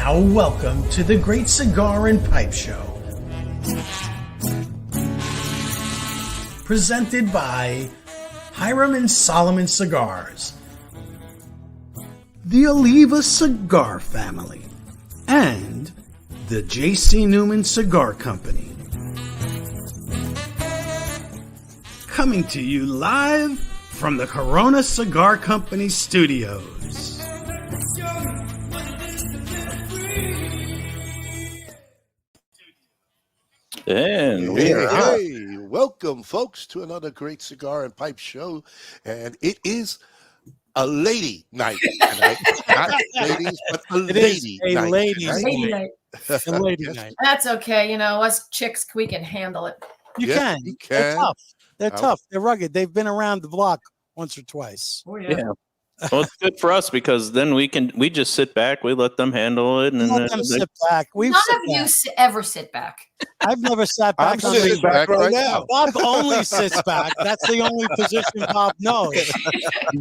now welcome to the Great Cigar and Pipe Show. Presented by Hiram Solomon Cigars, the Oliva Cigar family, and the J.C. Newman Cigar Company. Coming to you live from the Corona Cigar Company studios. And we are hey, welcome, folks, to another Great Cigar and Pipe Show. And it is a lady night tonight. Not ladies, but a lady night. Lady night. A lady night. That's okay. You know, us chicks, we can handle it. You Yes, can. you They're can. tough. They're tough. They're rugged. They've been around the block once or twice. Oh, yeah. Well, it's good for us because then we just sit back, we let them handle it, and Let them sit back. We've None sit of you back. ever sit back. I've never sat back. I'm sitting back right now. Bob only sits back. That's the only position Bob knows.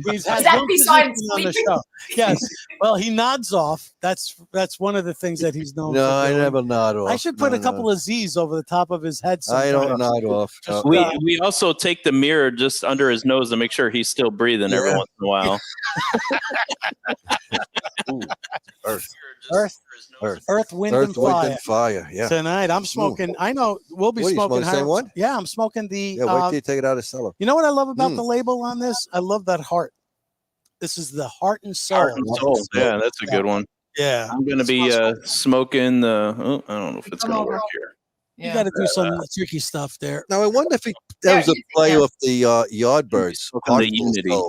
He's had Is that one besides position on the sleeping? show. Yes. Well, he nods off. That's one of the things that he's known No, for I doing. never nod off. I should put a couple of Z's over the top of his head. I don't sometimes. nod off. Just- we also take the mirror just under his nose to make sure he's still breathing every Yeah. once in a while. Ooh, Earth. Earth, wind, and fire. Yeah. Tonight, I'm smoking. I know we'll be What are you smoking. smoking, the same Hiram- one? Yeah, I'm smoking the. Yeah, wait till you take it out of the cellar. You know what I love about the label on this? I love that heart. This is the heart and soul. Heart and soul. Yeah, that's a good one. Yeah. I'm gonna be smoking the. Oh, I don't know if it's gonna work here. You got to do some tricky stuff there. Now, I wonder if that was a play off the Yardbirds. The Unity.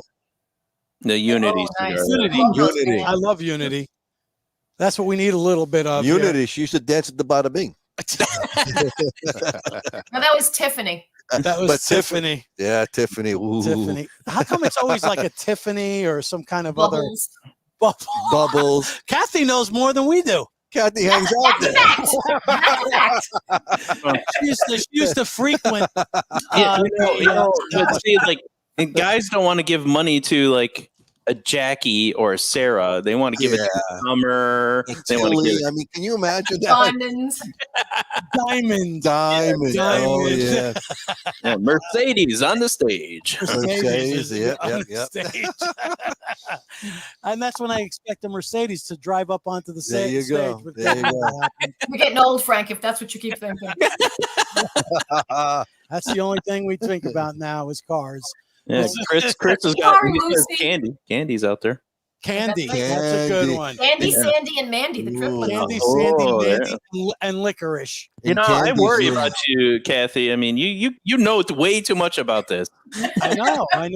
The Unity nice. cigar. Unity. I love Unity. That's what we need a little bit of. here. Unity. She used to dance at the Bada Bing. No, that was Tiffany. That was But Tiffany. Yeah, Tiffany. Ooh. Tiffany. How come it's always like a Tiffany or some kind of Bubbles. other Bubbles. Kathy knows more than we do. Kathy hangs out That's a there. fact. That's a fact. She used to frequent. Yeah, but see, like guys don't want to give money to like a Jackie or a Sarah. They want to give it to a Summer. They want to give I mean, can you imagine that? Diamonds. Diamond. Diamond. Oh, Diamond. yeah. Mercedes on the stage. Mercedes, is yeah, on yeah, the stage. And that's when I expect a Mercedes to drive up onto the There you stage. go. with There you Kathy. go. You're getting old, Frank, if that's what you keep thinking. That's the only thing we think about now is cars. Yeah, Chris has got Sorry, he says Lucy. candy. Candy's out there. Candy. That's right. That's a good Candy. one. Andy, Yeah. Sandy, and Mandy, the triplets. Candy, Oh, Sandy, and licorice. You know, And I Candy's worry room. about you, Kathy. I mean, you know way too much about this. I know. How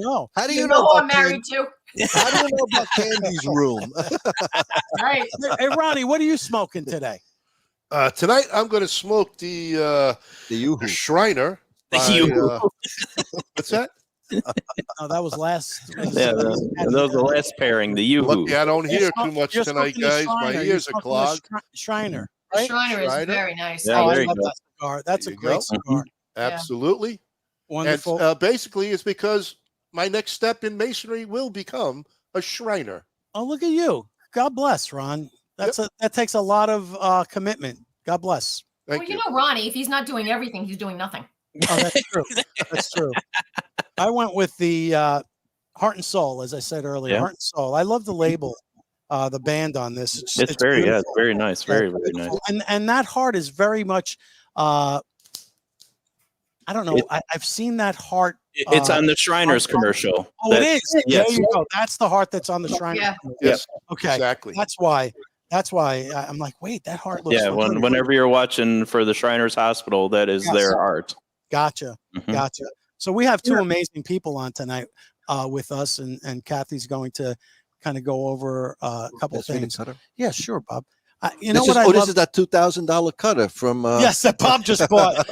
do You you know know who I'm about married to. How do you know about Candy's room? Right. Hey, Ronnie, what are you smoking today? Tonight, I'm going to smoke the The Yoo-hoo. Shriner. The by, Yoo-hoo. What's that? Oh, that was last. Yeah, that was the last pairing. The Yoo-hoo. Lucky I don't hear too much You're tonight, smoking the guys. My Shriner. ears You're are smoking the clogged. Shriner. The Right? Shriner is Shriner? very nice. Yeah, Oh, I there you love go. that cigar. That's There a you great go. cigar. Absolutely. Wonderful. And basically, it's because my next step in masonry will become a Shriner. Oh, look at you. God bless, Ron. That takes a lot of commitment. God bless. Well, Thank you you. know, Ronnie, if he's not doing everything, he's doing nothing. Oh, that's true. That's true. I went with the Heart and Soul, as I said earlier. Yeah. Heart and Soul. I love the label, the band on this. It's very, beautiful. it's very nice. Very, very nice. And that heart is very much. I don't know. I've seen that heart. It's on the Shriners commercial. Oh, it is. Yes. There you go. That's the heart that's on the Shriner. Yeah. Yes, Okay. exactly. That's why I'm like, wait, that heart looks. Yeah, familiar. whenever you're watching for the Shriners Hospital, that is Yes. their art. Gotcha. Mhm. Gotcha. So we have two amazing people on tonight with us, and Kathy's going to kind of go over a couple of That's me to things. cut her? Yeah, sure, Bob. You This know what I this love? is that $2,000 cutter from. Yes, that Bob just bought.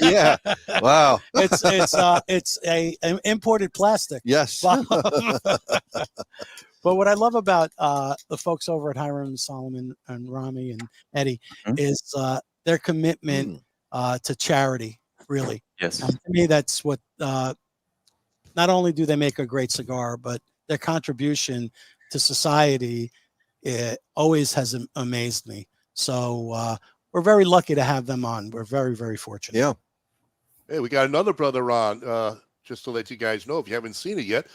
Yeah. Wow. It's an imported plastic. Yes. Bob. But what I love about the folks over at Hiram Solomon and Romy and Eddie is their commitment to charity. Really, Yes. to me, that's what. Not only do they make a great cigar, but their contribution to society it always has amazed me. So we're very lucky to have them on. We're very, very fortunate. Yeah. Hey, we got another brother on. Just to let you guys know, if you haven't seen it yet,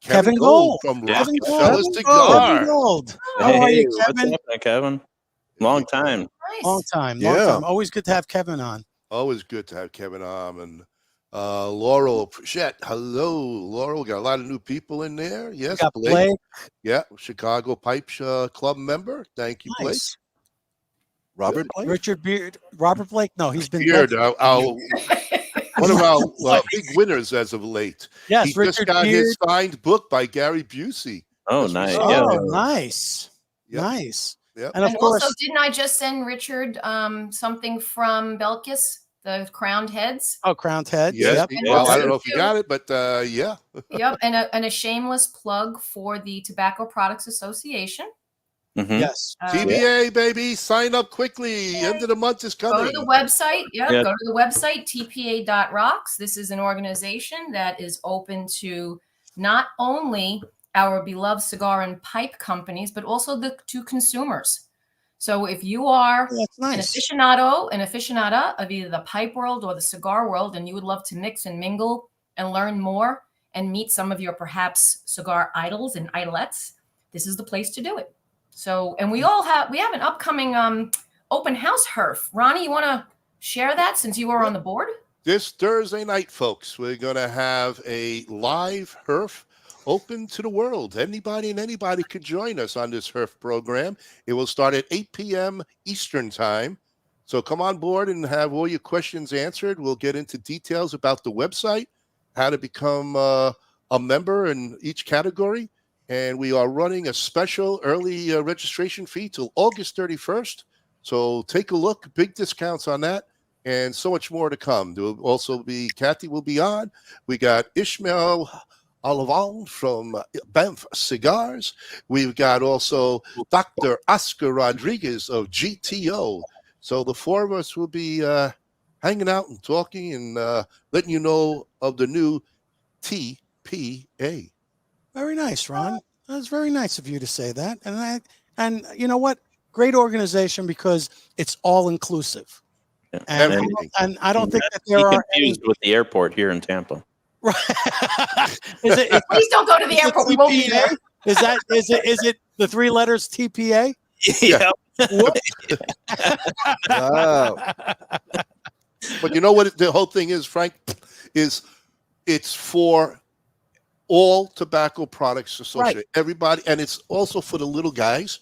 Kevin Gold from Kevin Rockefeller Gold. Cigar. Kevin Gold. How are you, What's Kevin? happening, Kevin? Long time. Nice. Long time. Always good to have Kevin on. Always good to have Kevin on. And Laurel Pritchett. Hello, Laurel. We got a lot of new people in there. Yes, We got Blake. Yeah, Chicago Pipe Club member. Thank you, Blake. Nice. Robert Blake? Richard Beard. Robert Blake? No, he's been Beard. dead. One of our big winners as of late. Yes, he Richard just got Beard. his signed book by Gary Busey. Oh, nice. Oh, Yeah. nice. Yep. Nice. Yep. And of And course, also, didn't I just send Richard something from Belkis, the crowned heads? Crowned Head. Yes. Yep. Well, I don't know if you got it, but yeah. Yep, and a shameless plug for the Tobacco Products Association. Mhm. Yes. TBA, baby, sign up quickly. End of the month is Go coming. to the website. Yeah. Go to the website, tpa.rocks. This is an organization that is open to not only our beloved cigar and pipe companies, but also to consumers. So if you are That's nice. an aficionada of either the pipe world or the cigar world, and you would love to mix and mingle and learn more and meet some of your perhaps cigar idols and idolettes, this is the place to do it. So, and we have an upcoming open house herf. Ronnie, you want to share that since you were on the board? This Thursday night, folks, we're going to have a live herf open to the world. Anybody and anybody could join us on this herf program. It will start at 8 p.m. Eastern time. So come on board and have all your questions answered. We'll get into details about the website, how to become a member in each category. And we are running a special early registration fee till August 31st. So take a look. Big discounts on that. And so much more to come. There will also be, Cathy will be on. We got Ishmael Olivan from BAMF Cigars. We've got also Dr. Oscar Rodriguez of GTO. So the four of us will be hanging out and talking and letting you know of the new TPA. Very nice, Ron. That's very nice of you to say that. And you know what? Great organization because it's all inclusive. Yeah. And I don't think that there are confused with the airport here in Tampa. Right. Is Please don't go to the airport. We won't be there. Is it the three letters TPA? Yeah. Wow. But you know what the whole thing is, Frank? Is it's for all tobacco products associated. Right. Everybody, and it's also for the little guys,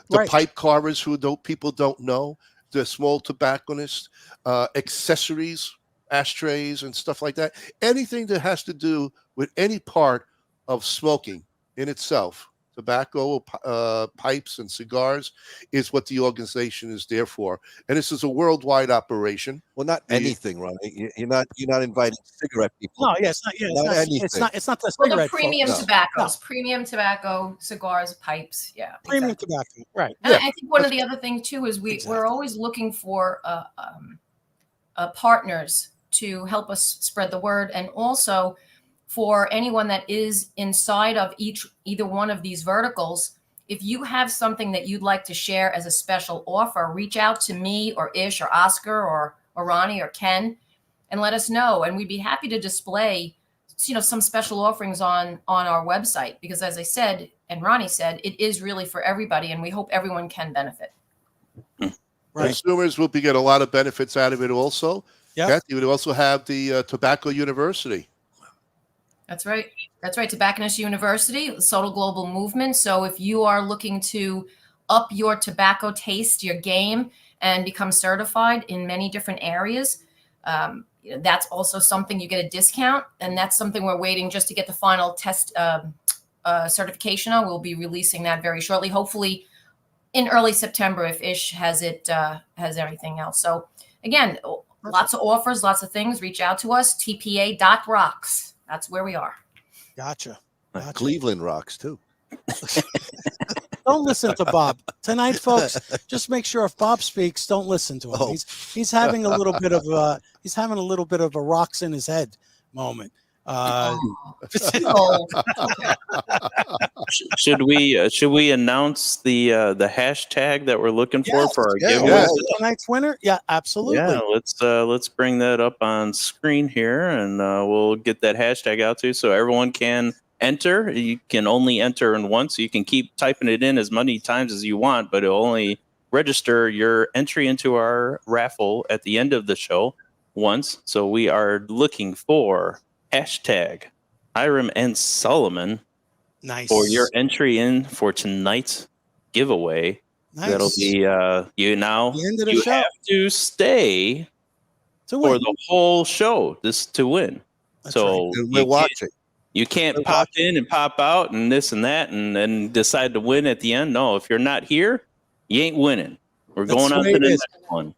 the Right. pipe carvers who people don't know, the small tobacconists, accessories, ashtrays, and stuff like that. Anything that has to do with any part of smoking in itself, tobacco, pipes, and cigars, is what the organization is there for. And this is a worldwide operation. Well, not anything, Ronnie. You're not inviting cigarette people. No, yeah, it's not. Yeah, Not anything. it's not the Well, the cigarette. premium folks. tobaccos, premium tobacco, cigars, pipes. Yeah. Premium exactly. tobacco. Right. And I think one of the other things too is we're always looking for partners to help us spread the word, and also for anyone that is inside of either one of these verticals. If you have something that you'd like to share as a special offer, reach out to me or Ish or Oscar or Ronnie or Ken, and let us know. And we'd be happy to display, some special offerings on our website, because as I said, and Ronnie said, it is really for everybody, and we hope everyone can benefit. Right. Consumers will get a lot of benefits out of it also. Yep. Cathy, would also have the Tobacco University. That's right. That's right. Tobacconist University, the Total Global Movement. So if you are looking to up your tobacco taste, your game, and become certified in many different areas, that's also something you get a discount. And that's something we're waiting just to get the final test certification on. We'll be releasing that very shortly, hopefully in early September if Ish has everything else. So again, lots of offers, lots of things. Reach out to us, tpa.rocks. That's where we are. Gotcha. Cleveland rocks too. Don't listen to Bob tonight, folks. Just make sure if Bob speaks, don't listen to him. Oh. He's having a little bit of a rocks in his head moment. Oh, okay. Should we announce the hashtag that we're looking for our giveaway? yes. Tonight's winner? Yeah, absolutely. Yeah, let's bring that up on screen here, and we'll get that hashtag out to you so everyone can enter. You can only enter in once. So you can keep typing it in as many times as you want, but it'll only register your entry into our raffle at the end of the show once. So we are looking for hashtag Hiram and Solomon. Nice. For your entry in for tonight's giveaway. Nice. That'll be the end of the show. Have to stay for the whole show to win. That's so right. We're watching. You can't pop in and pop out and this and that and then decide to win at the end. No, if you're not here, you ain't winning. We're going on to the next one.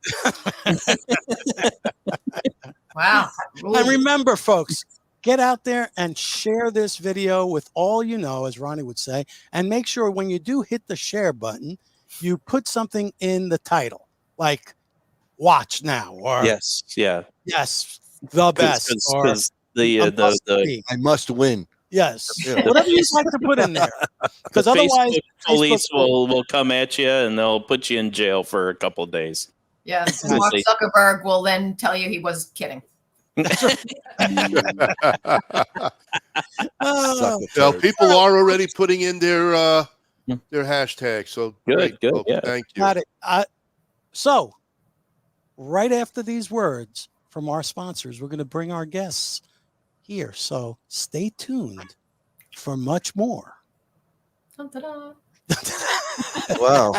Wow. And remember, folks, get out there and share this video with all you know, as Ronnie would say, and make sure when you do hit the share button, you put something in the title, like "Watch Now" or yes, the best," or I must win. Yes, whatever you'd like to put in there, because otherwise, police will come at you and they'll put you in jail for a couple of days. Yes, and Mark Zuckerberg will then tell you he was kidding. Well, people are already putting in their hashtag. So good. Yeah. Thank you. Got it. So, right after these words from our sponsors, we're going to bring our guests here. So stay tuned for much more. Dun-da-da. Wow.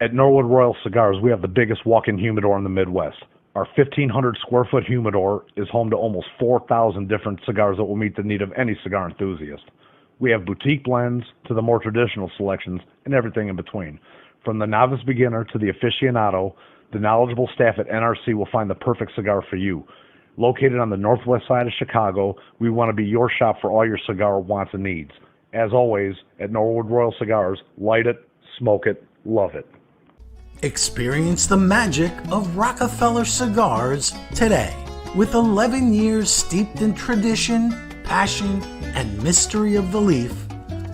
At Norwood Royal Cigars, we have the biggest walk-in humidor in the Midwest. Our 1,500 square foot humidor is home to almost 4,000 different cigars that will meet the need of any cigar enthusiast. We have boutique blends to the more traditional selections and everything in between. From the novice beginner to the aficionado, the knowledgeable staff at NRC will find the perfect cigar for you. Located on the northwest side of Chicago, we want to be your shop for all your cigar wants and needs. As always, at Norwood Royal Cigars, light it, smoke it, love it. Experience the magic of Rockefeller Cigars today. With 11 years steeped in tradition, passion, and mystery of the leaf,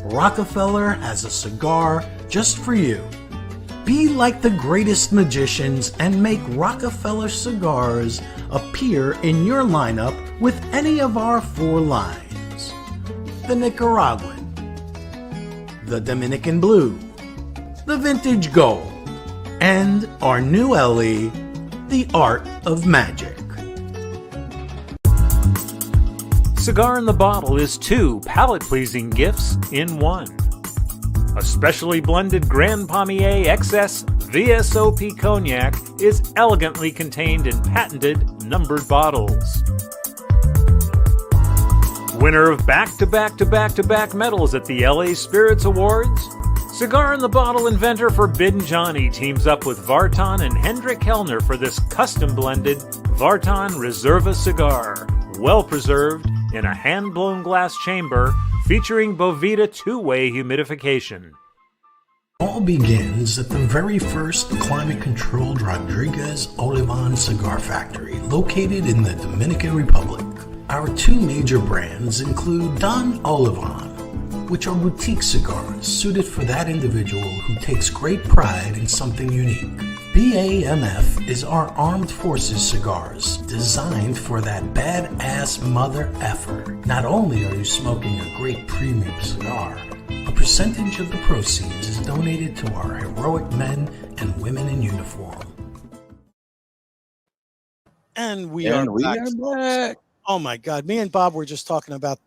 Rockefeller has a cigar just for you. Be like the greatest magicians and make Rockefeller Cigars appear in your lineup with any of our 4 lines. The Nicaraguan, the Dominican Blue, the Vintage Gold, and our new LE, The Art of Magic. Cigar in the Bottle is 2 palate-pleasing gifts in 1. A specially blended Grand Pommier XS VSOP Cognac is elegantly contained in patented numbered bottles. Winner of back-to-back-to-back-to-back medals at the LA Spirits Awards, Cigar in the Bottle inventor Forbidden Johnny teams up with Vartan and Hendrik Kellner for this custom-blended Vartan Reserva cigar, well-preserved in a hand-blown glass chamber featuring Boveda 2-way humidification. All begins at the very first climate-controlled Rodriguez Olivan cigar factory located in the Dominican Republic. Our 2 major brands include Don Olivan, which are boutique cigars suited for that individual who takes great pride in something unique. BAMF is our armed forces cigars, designed for that badass mother effer. Not only are you smoking a great premium cigar, a percentage of the proceeds is donated to our heroic men and women in uniform. And we are back. Oh my God. Me and Bob were just talking about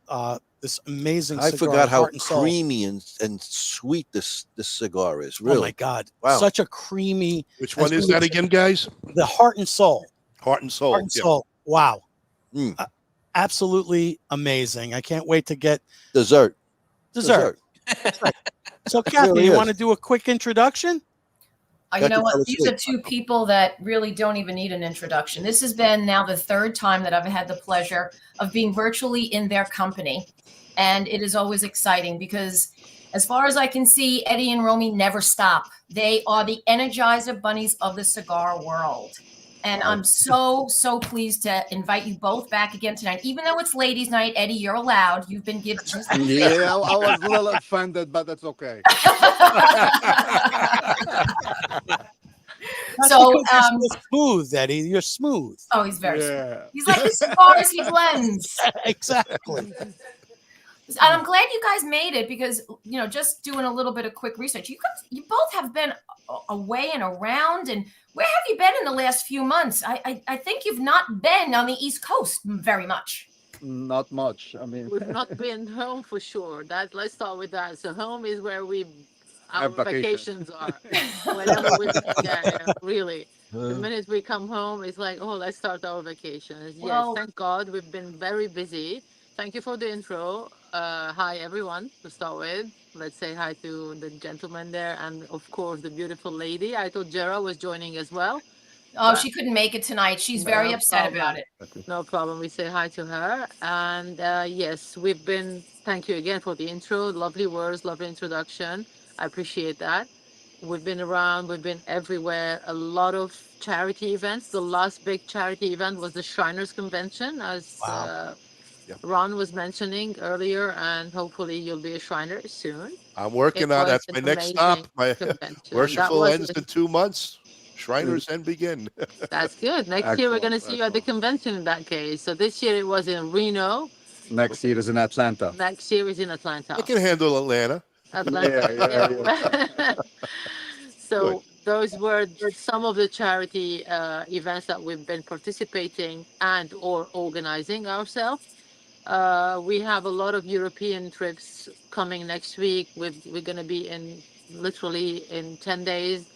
this amazing cigar. I forgot how Heart and Soul. creamy and sweet this cigar is. Really. Oh my God. Wow. Such a creamy. Which one is that again, guys? The Heart and Soul. Heart and Soul. Heart and Soul. Wow. Mm. Absolutely amazing. I can't wait to get Dessert. Right. So, Cathy, really you want to do a quick introduction? You know what? These are two people that really don't even need an introduction. This has been now the third time that I've had the pleasure of being virtually in their company. And it is always exciting because as far as I can see, Eddie and Romy never stop. They are the Energizer bunnies of the cigar world. And I'm so pleased to invite you both back again tonight. Even though it's ladies' night, Eddie, you're allowed. You've been given. Yeah, I was a little offended, but that's okay. So you're smooth, Eddie. You're smooth. Oh, he's very smooth. He's like the cigars he blends. Exactly. And I'm glad you guys made it because, you know, just doing a little bit of quick research, you both have been away and around. And where have you been in the last few months? I think you've not been on the East Coast very much. Not much. I mean, we've not been home for sure. Let's start with that. So home is where our vacations are. Whenever really. The minute we come home, it's like, oh, let's start our vacations. Yes, thank God we've been very busy. Thank you for the intro. Hi, everyone, to start with. Let's say hi to the gentleman there and, of course, the beautiful lady. I thought Jerah was joining as well. Oh, she couldn't make it tonight. She's very upset about it. No problem. We say hi to her. And, yes, thank you again for the intro. Lovely words, lovely introduction. I appreciate that. We've been around. We've been everywhere. A lot of charity events. The last big charity event was the Shriners Convention, as Ron was mentioning earlier, and hopefully you'll be a Shriner soon. I'm working on that's my next stop. My worshipful ends in 2 months. Shriners and begin. That's good. Next year we're going to see you at the convention in that case. So this year it was in Reno. Next year is in Atlanta. Next year is in Atlanta. I can handle Atlanta. Yeah. So those were some of the charity events that we've been participating and or organizing ourselves. We have a lot of European trips coming next week. We're going to be literally in 10 days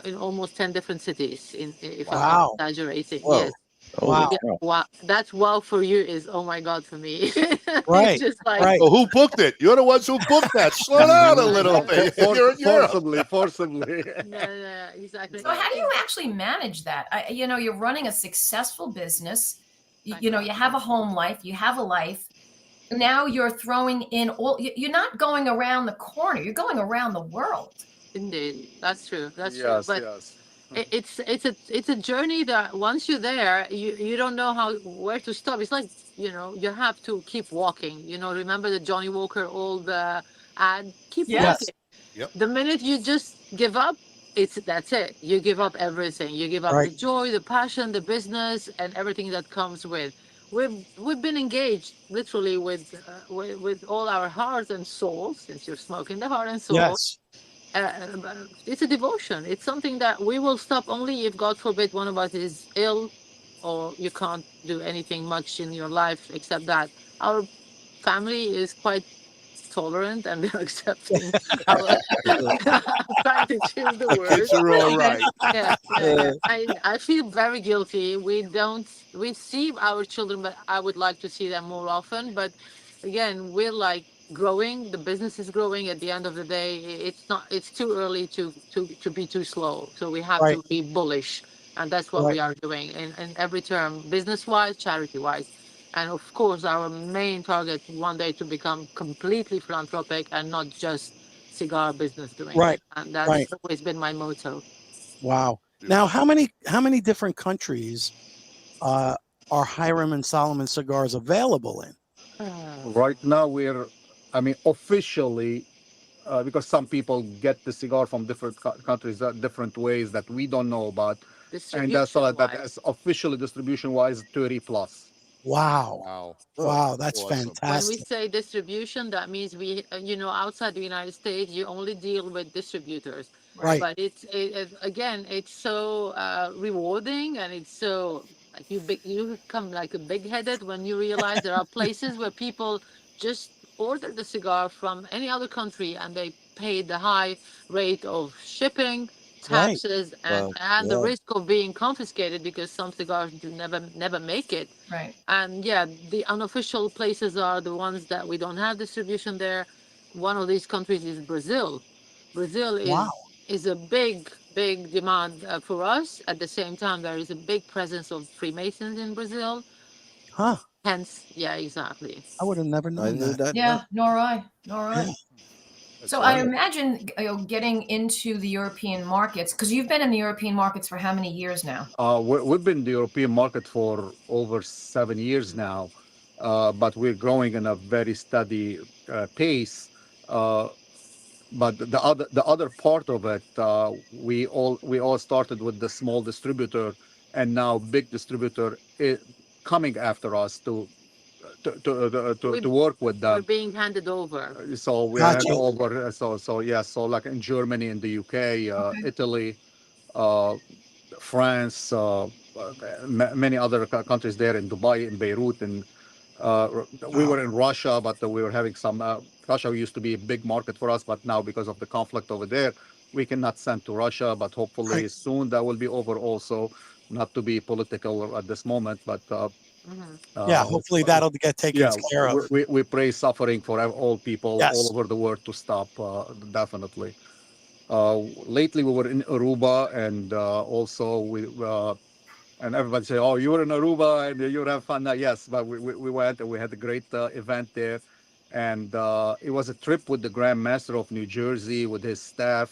in almost 10 different cities. If I'm not exaggerating, yes. Oh, wow. Wow. That's wow for you is oh my God for me. Right. Just like, right. Well, who booked it? You're the ones who booked that. Slow down a little bit. Forcibly. Yeah, exactly. So how do you actually manage that? You're running a successful business. You have a home life, you have a life. Now you're throwing in you're not going around the corner, you're going around the world. Indeed. That's true. That's true. Yes, But yes. it's a journey that once you're there, you don't know where to stop. It's like, you have to keep walking. Remember the Johnny Walker old ad? Keep walking. Yep. The minute you just give up, that's it. You give up everything. You give up the joy, the passion, the business, and everything that comes with. We've been engaged literally with all our hearts and souls, since you're smoking the heart and soul. Yes. It's a devotion. It's something that we will stop only if, God forbid, one of us is ill or you can't do anything much in your life except that. Our family is quite tolerant and they're accepting. I'm trying to choose the word. Kids are all right. Yeah. I feel very guilty. We see our children, but I would like to see them more often. But again, we're like growing. The business is growing. At the end of the day, it's too early to be too slow. So we have to be bullish, and that's what we are doing in every term, business-wise, charity-wise. And of course, our main target one day to become completely philanthropic and not just cigar business doing. Right. And that's always been my motto. Wow. Now, how many different countries are Hiram and Solomon Cigars available in? Right now we're I mean, officially, because some people get the cigar from different countries, different ways that we don't know about. And that's all that as officially distribution wise, 30 plus. Wow. Wow. Wow, that's Awesome. When we fantastic. say distribution, that means we, outside the United States, you only deal with distributors. Right. But again, it's so rewarding, and it's so like you become like a big-headed when you realize there are places where people just order the cigar from any other country and they pay the high rate of shipping, Right. taxes, Wow. and the Yeah. risk of being confiscated because some cigars do never make it. Right. And yeah, the unofficial places are the ones that we don't have distribution there. One of these countries is Brazil. Brazil Wow. is a big demand for us. At the same time, there is a big presence of Freemasons in Brazil. Huh. Hence, yeah, exactly. I would have never I known knew that. that. Yeah, nor I. Yeah. So I imagine getting into the European markets, because you've been in the European markets for how many years now? We've been in the European market for over 7 years now, but we're growing in a very steady pace. But the other part of it, we all started with the small distributor, and now big distributor is coming after us to work with We're them. being handed over. So we Gotcha. hand over. So yeah. So like in Germany, in the UK, Italy, France, many other countries there, in Dubai, in Beirut, and we were in Russia, but we were having some. Russia used to be a big market for us, but now because of the conflict over there, we cannot send to Russia. But hopefully Right. soon that will be over also. Not to be political at this moment, but Yeah, hopefully that'll get taken care of. we pray suffering for all people all Yes. over the world to stop. Definitely. Lately, we were in Aruba, and also and everybody say, "Oh, you were in Aruba and you have fun." Yes, but we went and we had a great event there, and it was a trip with the Grand Master of New Jersey with his staff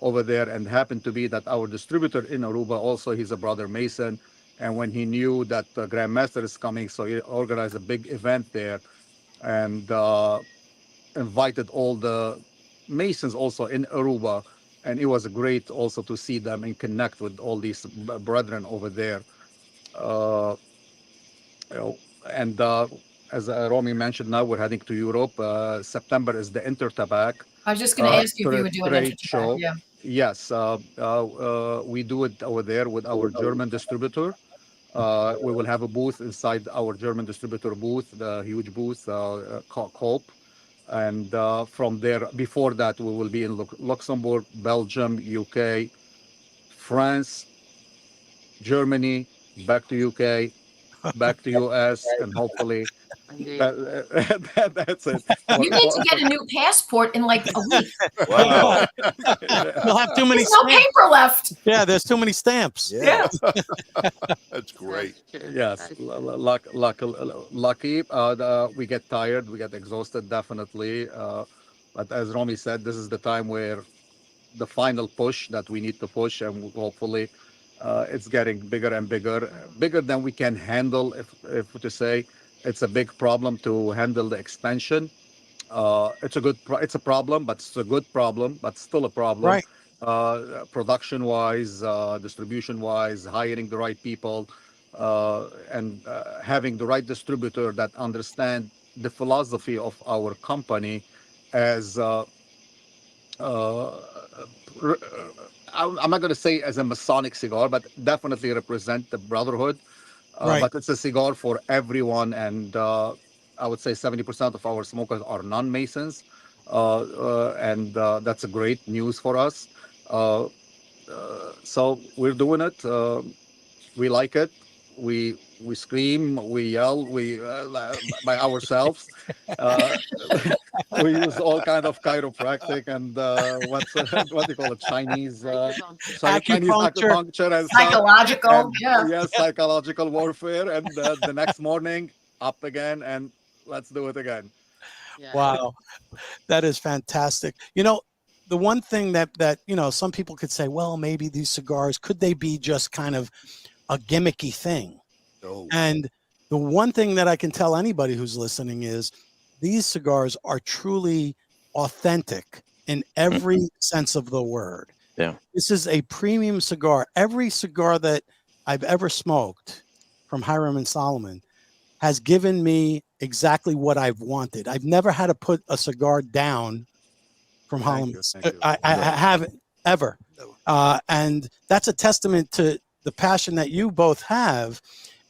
over there, and happened to be that our distributor in Aruba also, he's a brother Mason, and when he knew that the Grand Master is coming, so he organized a big event there, and invited all the Masons also in Aruba, and it was great also to see them and connect with all these brethren over there. Uh, you know, and as Romy mentioned, now we're heading to Europe. September is the Intertabac I was just going to ask you if you were doing trade Intertabac. show. Yeah. Yes, we do it over there with our German distributor. We will have a booth inside our German distributor booth, the huge booth called Cope. And from there, before that, we will be in Luxembourg, Belgium, UK, France, Germany, back to UK, back to US, and hopefully that's it. You need to get a new passport in like a week. Wow. You'll have too many There's no stamps. paper left. Yeah, there's too many stamps. Yeah. That's great. Yes, lucky. We get tired, we get exhausted, definitely. But as Romy said, this is the time where the final push that we need to push, and hopefully it's getting bigger and bigger than we can handle. If to say, it's a big problem to handle the expansion. It's a problem, but it's a good problem, but still a problem. Right. Production wise, distribution wise, hiring the right people, and having the right distributor that understand the philosophy of our company as I'm not going to say as a Masonic cigar, but definitely represent the brotherhood. Right. But it's a cigar for everyone, and I would say 70% of our smokers are non-Masons, and that's a great news for us. So we're doing it. We like it. We scream, we yell, we by ourselves. We use all kind of chiropractic and what do you call it, Chinese acupuncture and Psychological, and, yeah. yes, psychological warfare. And the next morning, up again, and let's do it again. Yeah. Wow, that is fantastic. You know, the one thing that some people could say, well, maybe these cigars, could they be just kind of a gimmicky thing? No. And the one thing that I can tell anybody who's listening is these cigars are truly authentic in every sense of the word. Yeah. This is a premium cigar. Every cigar that I've ever smoked from Hiram and Solomon has given me exactly what I've wanted. I've never had to put a cigar down from Hiram. I haven't ever. And that's a testament to the passion that you both have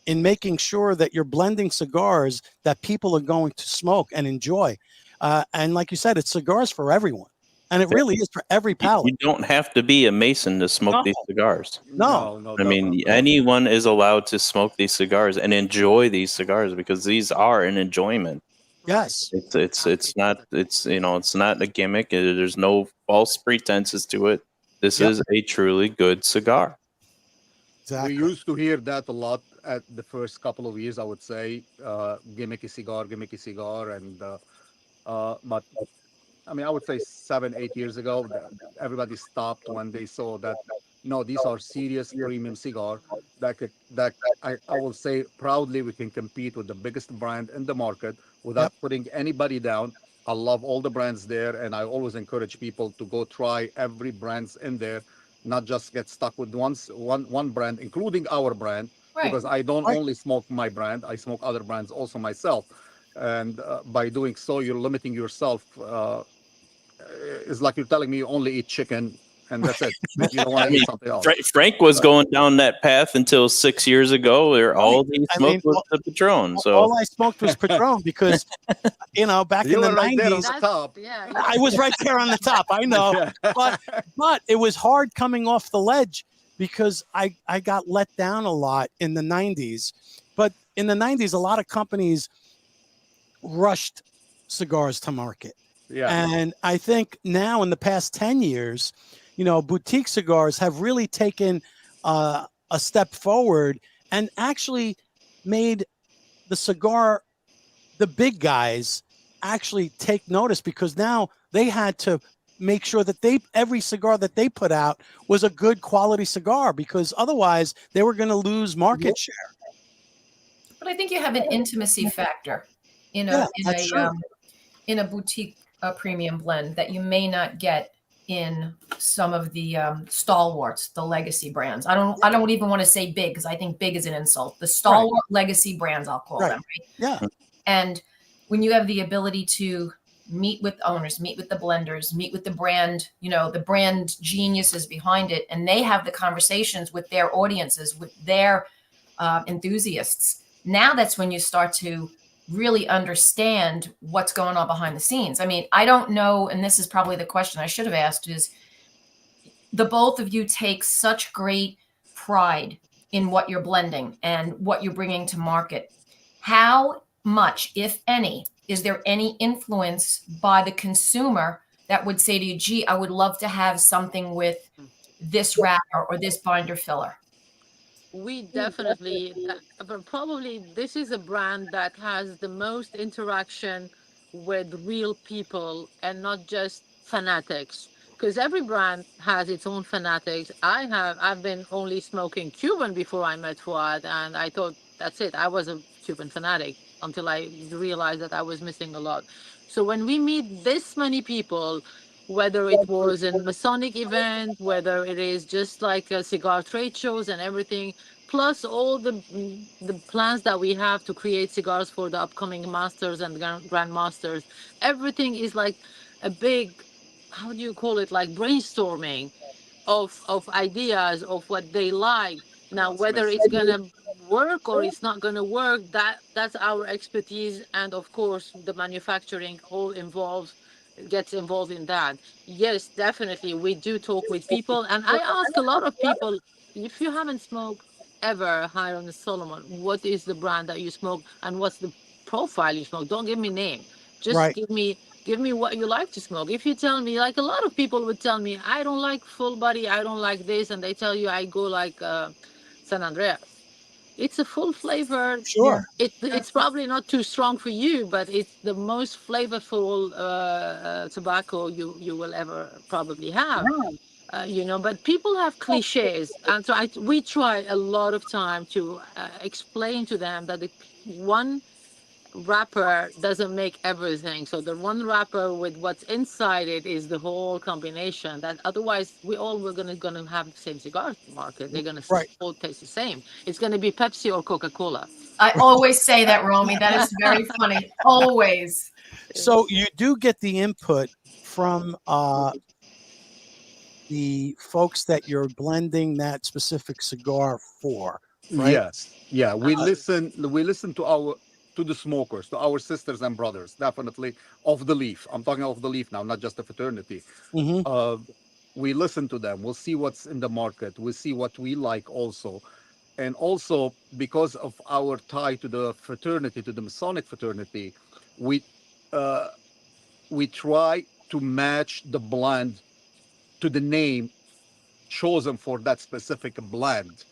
in making sure that you're blending cigars that people are going to smoke and enjoy. And like you said, it's cigars for everyone. And it really is for every palate. You don't have to be a Mason to smoke these cigars. No. I mean, anyone is allowed to smoke these cigars and enjoy these cigars because these are an enjoyment. Yes. It's not a gimmick. There's no false pretenses to it. This is a truly good cigar. Exactly. We used to hear that a lot at the first couple of years, I would say, gimmicky cigar. And but I mean, I would say 7-8 years ago, everybody stopped when they saw that, no, these are serious premium cigar that I will say proudly we can compete with the biggest brand in the market without putting anybody down. I love all the brands there, and I always encourage people to go try every brand's in there, not just get stuck with one brand, including our brand, because I don't only smoke my brand, I smoke other brands also myself. And by doing so, you're limiting yourself. It's like you're telling me you only eat chicken and that's it. You don't want to eat something else. Frank was going down that path until 6 years ago, where all he smoked was the Patron. So all I smoked was Patron because, back in the 90s, I was right there on the top. I know, but it was hard coming off the ledge because I got let down a lot in the 90s. But in the 90s, a lot of companies rushed cigars to market. And I think now in the past 10 years, boutique cigars have really taken a step forward and actually made the cigar, the big guys actually take notice, because now they had to make sure that every cigar that they put out was a good quality cigar, because otherwise they were going to lose market share. But I think you have an intimacy factor in a boutique premium blend that you may not get in some of the stalwarts, the legacy brands. I don't even want to say big, because I think big is an insult. The stalwart legacy brands, I'll call them. Right? Yeah. And when you have the ability to meet with owners, meet with the blenders, meet with the brand, the brand geniuses behind it, and they have the conversations with their audiences, with their enthusiasts. Now that's when you start to really understand what's going on behind the scenes. I mean, I don't know, and this is probably the question I should have asked, is the both of you take such great pride in what you're blending and what you're bringing to market. How much, if any, is there any influence by the consumer that would say to you, gee, I would love to have something with this wrapper or this binder filler? We definitely, probably this is a brand that has the most interaction with real people and not just fanatics, because every brand has its own fanatics. I've been only smoking Cuban before I met Fouad, and I thought that's it. I was a Cuban fanatic until I realized that I was missing a lot. So when we meet this many people, whether it was a Masonic event, whether it is just like cigar trade shows and everything, plus all the plans that we have to create cigars for the upcoming masters and grandmasters, everything is like a big, how do you call it, like brainstorming of ideas of what they like. Now, whether it's gonna work or it's not gonna work, that's our expertise, and of course the manufacturing all gets involved in that. Yes, definitely we do talk with people, and I ask a lot of people, if you haven't smoked ever Hiram Solomon, what is the brand that you smoke and what's the profile you smoke? Don't give me name, just give me what you like to smoke. If you tell me, like a lot of people would tell me, I don't like full body, I don't like this, and they tell you I go like San Andreas. It's a full flavor. Sure. It's probably not too strong for you, but it's the most flavorful tobacco you will ever probably have. But people have cliches, and so we try a lot of time to explain to them that the one wrapper doesn't make everything. So the one wrapper with what's inside it is the whole combination. That otherwise we're gonna have the same cigar market. They're gonna Right. all taste the same. It's gonna be Pepsi or Coca-Cola. I always say that, Romy. That is very funny. Always. So you do get the input from the folks that you're blending that specific cigar for, right? Yes, yeah. We listen to the smokers, to our sisters and brothers, definitely of the leaf. I'm talking of the leaf now, not just the fraternity. Mm-hmm. We listen to them. We'll see what's in the market. We'll see what we like also. And also because of our tie to the fraternity, to the Masonic fraternity, we try to match the blend to the name chosen for that specific blend,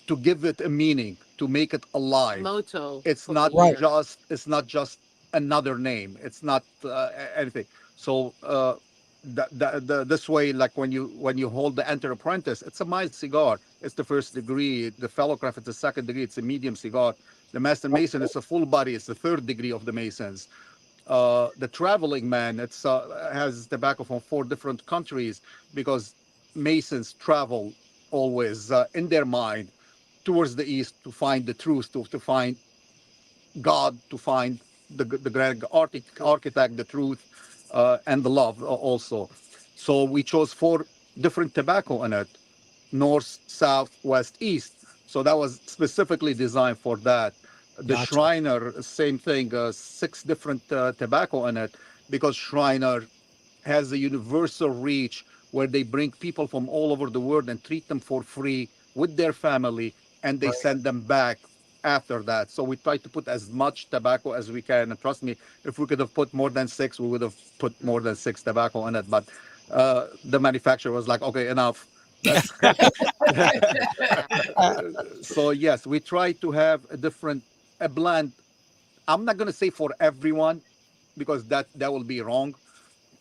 to give it a meaning, to make it alive. Motto. It's not just another name. It's not anything. So this way, like when you hold the Enter Apprentice, it's a mild cigar. It's the first degree. The Fellowcraft, it's the second degree. It's a medium cigar. The Master Mason is a full body. It's the third degree of the Masons. The Traveling Man, it's has tobacco from 4 different countries, because Masons travel always in their mind towards the east to find the truth, to find God, to find the grand architect, the truth, and the love also. So we chose 4 different tobacco in it: north, south, west, east. So that was specifically designed for that. The Gotcha. Shriner, same thing, 6 different tobacco in it, because Shriner has a universal reach where they bring people from all over the world and treat them for free with their family, and they send them back after that. So we try to put as much tobacco as we can. And trust me, if we could have put more than 6, we would have put more than 6 tobacco in it. But the manufacturer was like, okay, enough. That's so yes, we try to have a blend. I'm not going to say for everyone, because that will be wrong.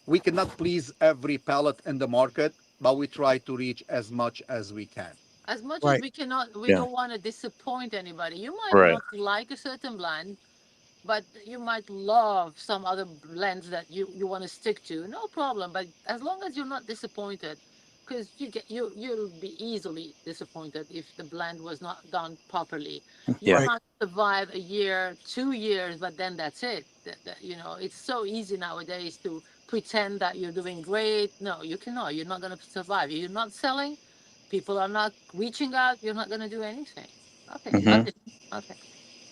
We cannot please every palate in the market, but we try to reach as much as we can. As much as Right. we cannot, we Yeah. don't want to disappoint anybody. You might Right. not like a certain blend, but you might love some other blends that you want to stick to. No problem. But as long as you're not disappointed, because you'll be easily disappointed if the blend was not done properly. You Yeah. might survive a year, 2 years, but then that's it. It's so easy nowadays to pretend that you're doing great. No, you cannot. You're not going to survive. You're not selling. People are not reaching out. You're not going to do anything. Nothing. Mhm. Nothing.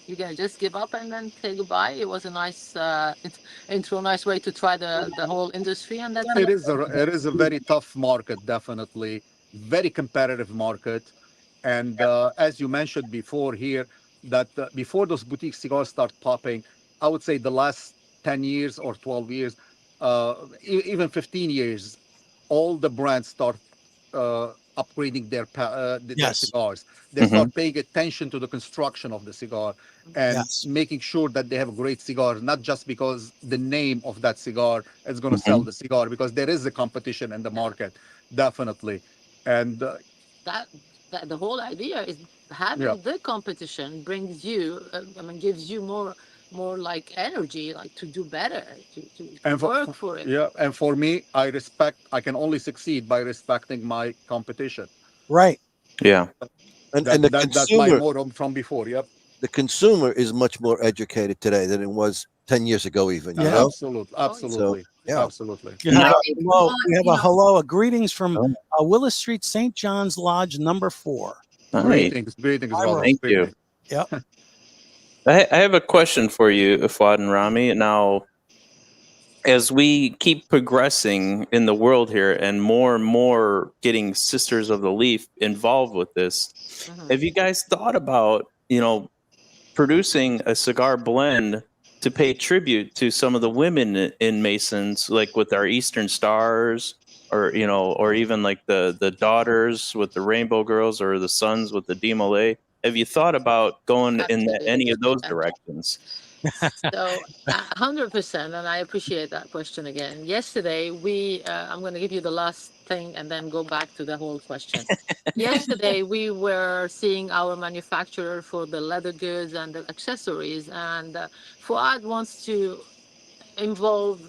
You're going to just give up and then say goodbye. It was a nice intro, nice way to try the whole industry. And that's It is a very tough market, definitely. Very competitive market. And as you mentioned before here, that before those boutique cigars start popping, I would say the last 10 years or 12 years, even 15 years, all the brands start upgrading their Yes. cigars. They Mhm. start paying attention to the construction of the cigar and Yes. making sure that they have a great cigar, not just because the name of that cigar is going to Mhm. sell the cigar, because there is a competition in the market, definitely. And that the whole idea is having Yeah. the competition brings you gives you more like energy, like to do better, to and work for it. yeah, and for me, I can only succeed by respecting my competition. Right. Yeah. And the That's my consumer, motto from before. Yep. the consumer is much more educated today than it was 10 years ago, even. You Yeah. know, Absolutely. Oh, yeah. Absolutely. yeah. Absolutely. You have Now- a hello. We have you a know- hello. A greetings from Oh. Willis Street, St. John's Lodge, number 4. All right. Greetings, Hi, brother. Thank you. Greetings. Yep. I have a question for you, Fouad and Rami. Now, as we keep progressing in the world here and more getting Sisters of the Leaf involved with this, Mhm. have you guys thought about, producing a cigar blend to pay tribute to some of the women in Masons, like with our Eastern Stars, or or even like the daughters with the Rainbow Girls, or the sons with the Demolay? Have you thought about going in any of those directions? So 100%, and I appreciate that question again. Yesterday, I'm going to give you the last thing and then go back to the whole question. Yesterday, we were seeing our manufacturer for the leather goods and the accessories, and Fouad wants to involve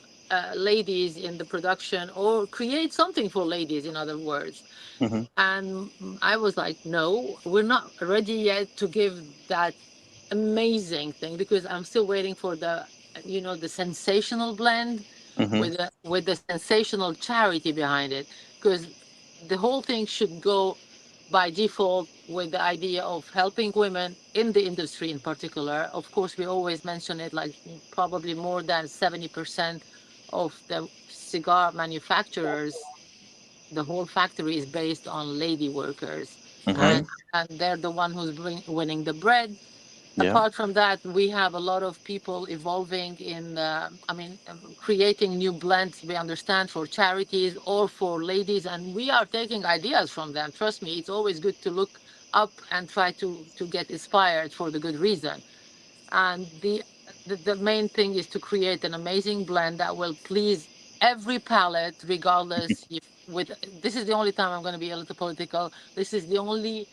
ladies in the production or create something for ladies, in other words. Hmm. And I was like, no, we're not ready yet to give that amazing thing, because I'm still waiting for the, the sensational blend Hmm. with the sensational charity behind it, because the whole thing should go by default with the idea of helping women in the industry in particular. Of course, we always mention it, like probably more than 70% of the cigar manufacturers, the whole factory is based on lady workers, Hmm. and they're the one who's winning the bread. Yeah. Apart from that, we have a lot of people evolving in, creating new blends, we understand, for charities or for ladies, and we are taking ideas from them. Trust me, it's always good to look up and try to get inspired for the good reason. And the main thing is to create an amazing blend that will please every palate, regardless. If with this is the only time I'm going to be a little political. This is the only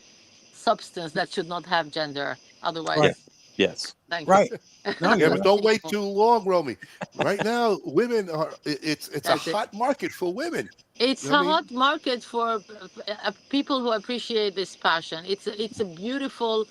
substance that should not have gender. Otherwise, Right. Yes. thank Right. you. No, Yeah, you're but right. don't wait too long, Romy. Right now, women are. It's a That's it. hot market for women. It's I a mean, hot market for people who appreciate this passion. It's a beautiful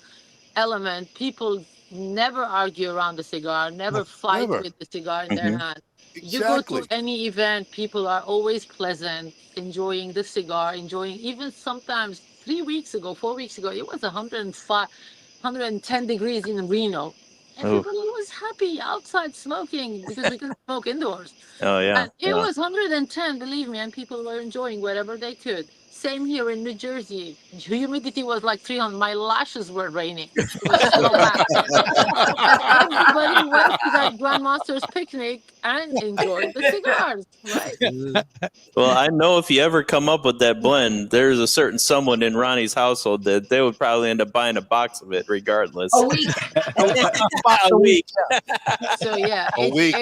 element. People never argue around the cigar, never fight never. with the cigar in their Hmm. hand. You go to Exactly. any event, people are always pleasant, enjoying the cigar, enjoying, even sometimes 3 weeks ago, 4 weeks ago, it was 105, 110 degrees in Reno. Oh. Everybody was happy outside smoking because we couldn't smoke indoors. Oh yeah. And it was 110, believe me, and people were enjoying wherever they could. Same here in New Jersey. Humidity was like 300. My lashes were raining. It was so bad. And everybody went to that Grandmaster's picnic and enjoyed the cigars, right? Well, I know if you ever come up with that blend, there's a certain someone in Ronnie's household that they would probably end up buying a box of it regardless. A week. A week. So yeah, A week.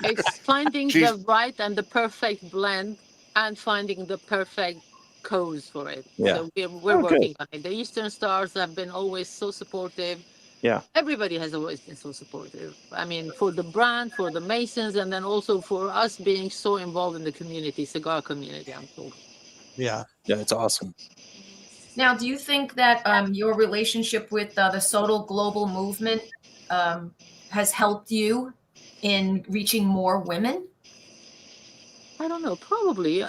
it's finding She's- the right and the perfect blend and finding the perfect cause for it. Yeah. So we're Oh, good. working on it. The Eastern Stars have been always so supportive. Yeah. Everybody has always been so supportive. I mean, for the brand, for the Masons, and then also for us being so involved in the community, cigar community, I'm told. Yeah. Yeah, it's awesome. Now, do you think that your relationship with the Soto Global Movement has helped you in reaching more women? I don't know, probably.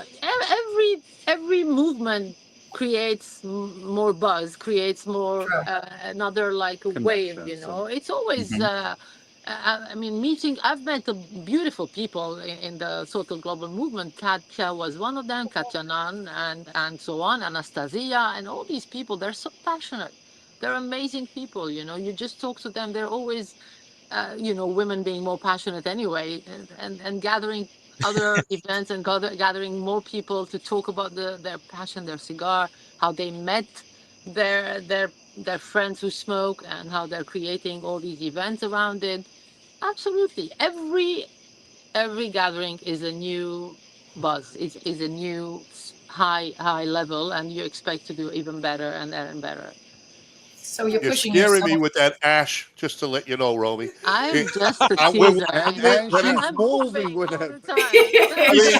Every movement creates more buzz, creates more True. another like a wave, you Connections, know. It's always I mean, I've met beautiful people in the Soto Global Movement. Katya was one of them, Katya Nan, and so on, Anastasia, and all these people. They're so passionate. They're amazing people, you know. You just talk to them. They're always, women being more passionate anyway, and gathering other events and gathering more people to talk about their passion, their cigar, how they met their friends who smoke, and how they're creating all these events around it. Absolutely, every gathering is a new buzz. Is a new high level, and you expect to do even better and better. So you're You're pushing scaring me yourself. with that ash, just to let you know, Romy. I'm just a We're teaser. And But she's I'm moving moving with all it. the time. I mean,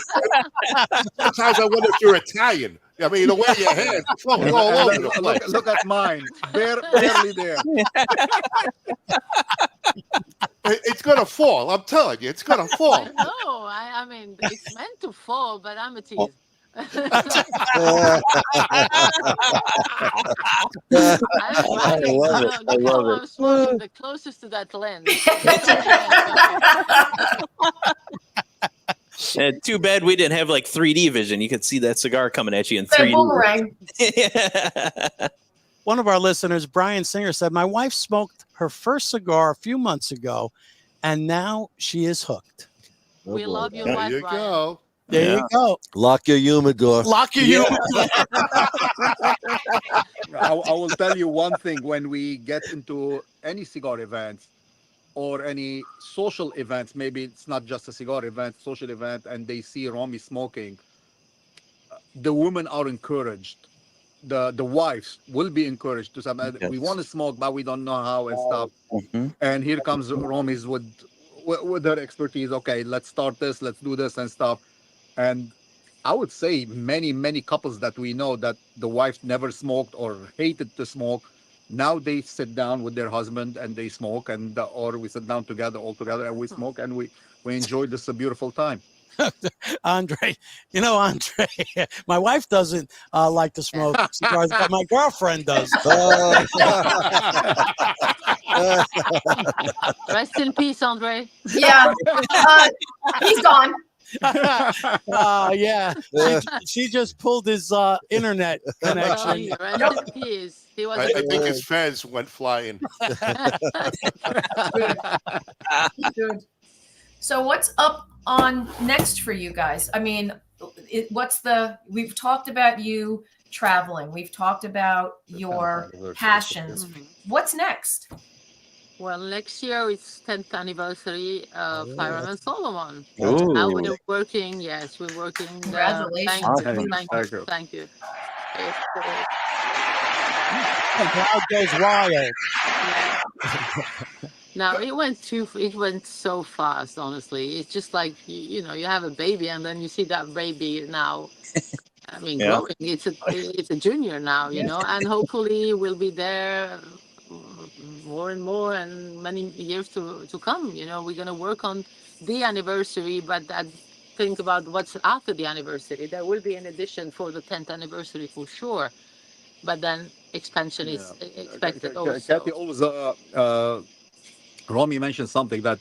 sometimes I wonder if you're Italian. I mean, the way your hands are flowing all over the place. Look at mine. Barely there. It's gonna fall. I'm telling you, it's gonna fall. I know. I mean, it's meant to fall, but I'm a tease. I love it. I love it. I'm smoking the closest to that lens. And too bad we didn't have like 3D vision. You could see that cigar coming at you in That 3D. boomerang. One of our listeners, Brian Singer, said, my wife smoked her first cigar a few months ago, and now she is hooked. Oh, We boy. love your There wife, you Brian. go. There Yeah. you go. Lock your humidor. Lock your Yeah. I will tell you one thing. When we get into any cigar events or any social events, maybe it's not just a cigar event, social event, and they see Romy smoking, the women are encouraged. The wives will be encouraged to some. We want to smoke, but we don't know how and stuff. And here comes Romy's with her expertise. Okay, let's start this. Let's do this and stuff. And I would say many couples that we know that the wife never smoked or hated to smoke. Now they sit down with their husband and they smoke, and or we sit down together all together and we smoke and we enjoy this a beautiful time. Andre, Andre, my wife doesn't like to smoke cigars, but my girlfriend does. Rest in peace, Andre. Yeah, he's gone. Yeah. She just pulled his internet connection. Rest in peace. He was. I think his fans went flying. Good. So what's up on next for you guys? I mean, we've talked about you traveling. We've talked about your passions. What's next? Well, next year it's 10th anniversary of Hiram Solomon. Ooh. Now we're working. Yes, we're working. Congratulations. Thank you. The crowd goes wild. Now it went so fast. Honestly, it's just like you have a baby and then you see that baby now. I mean, growing. It's a junior now, and hopefully we'll be there more and more and many years to come. We're gonna work on the anniversary, but think about what's after the anniversary. There will be an addition for the 10th anniversary for sure, but then expansion is expected also. Cathy always, Romy mentioned something that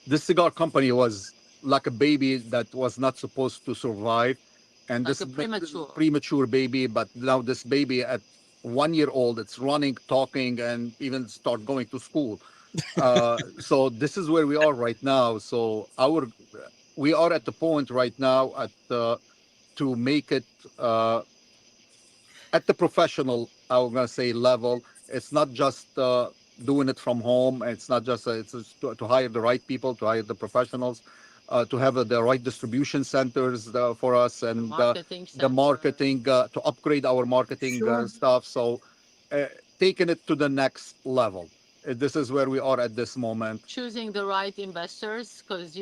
this cigar company was like a baby that was not supposed to survive, and Like this a premature baby. But now this baby at 1 year old, it's running, talking, and even start going to school. So this is where we are right now. So we are at the point right now to make it at the professional, I'm gonna say, level. It's not just doing it from home. It's not just to hire the right people, to hire the professionals, to have the right distribution centers for us, and the marketing to upgrade our marketing stuff. So taking it to the next level. This is where we are at this moment. Choosing the right investors, because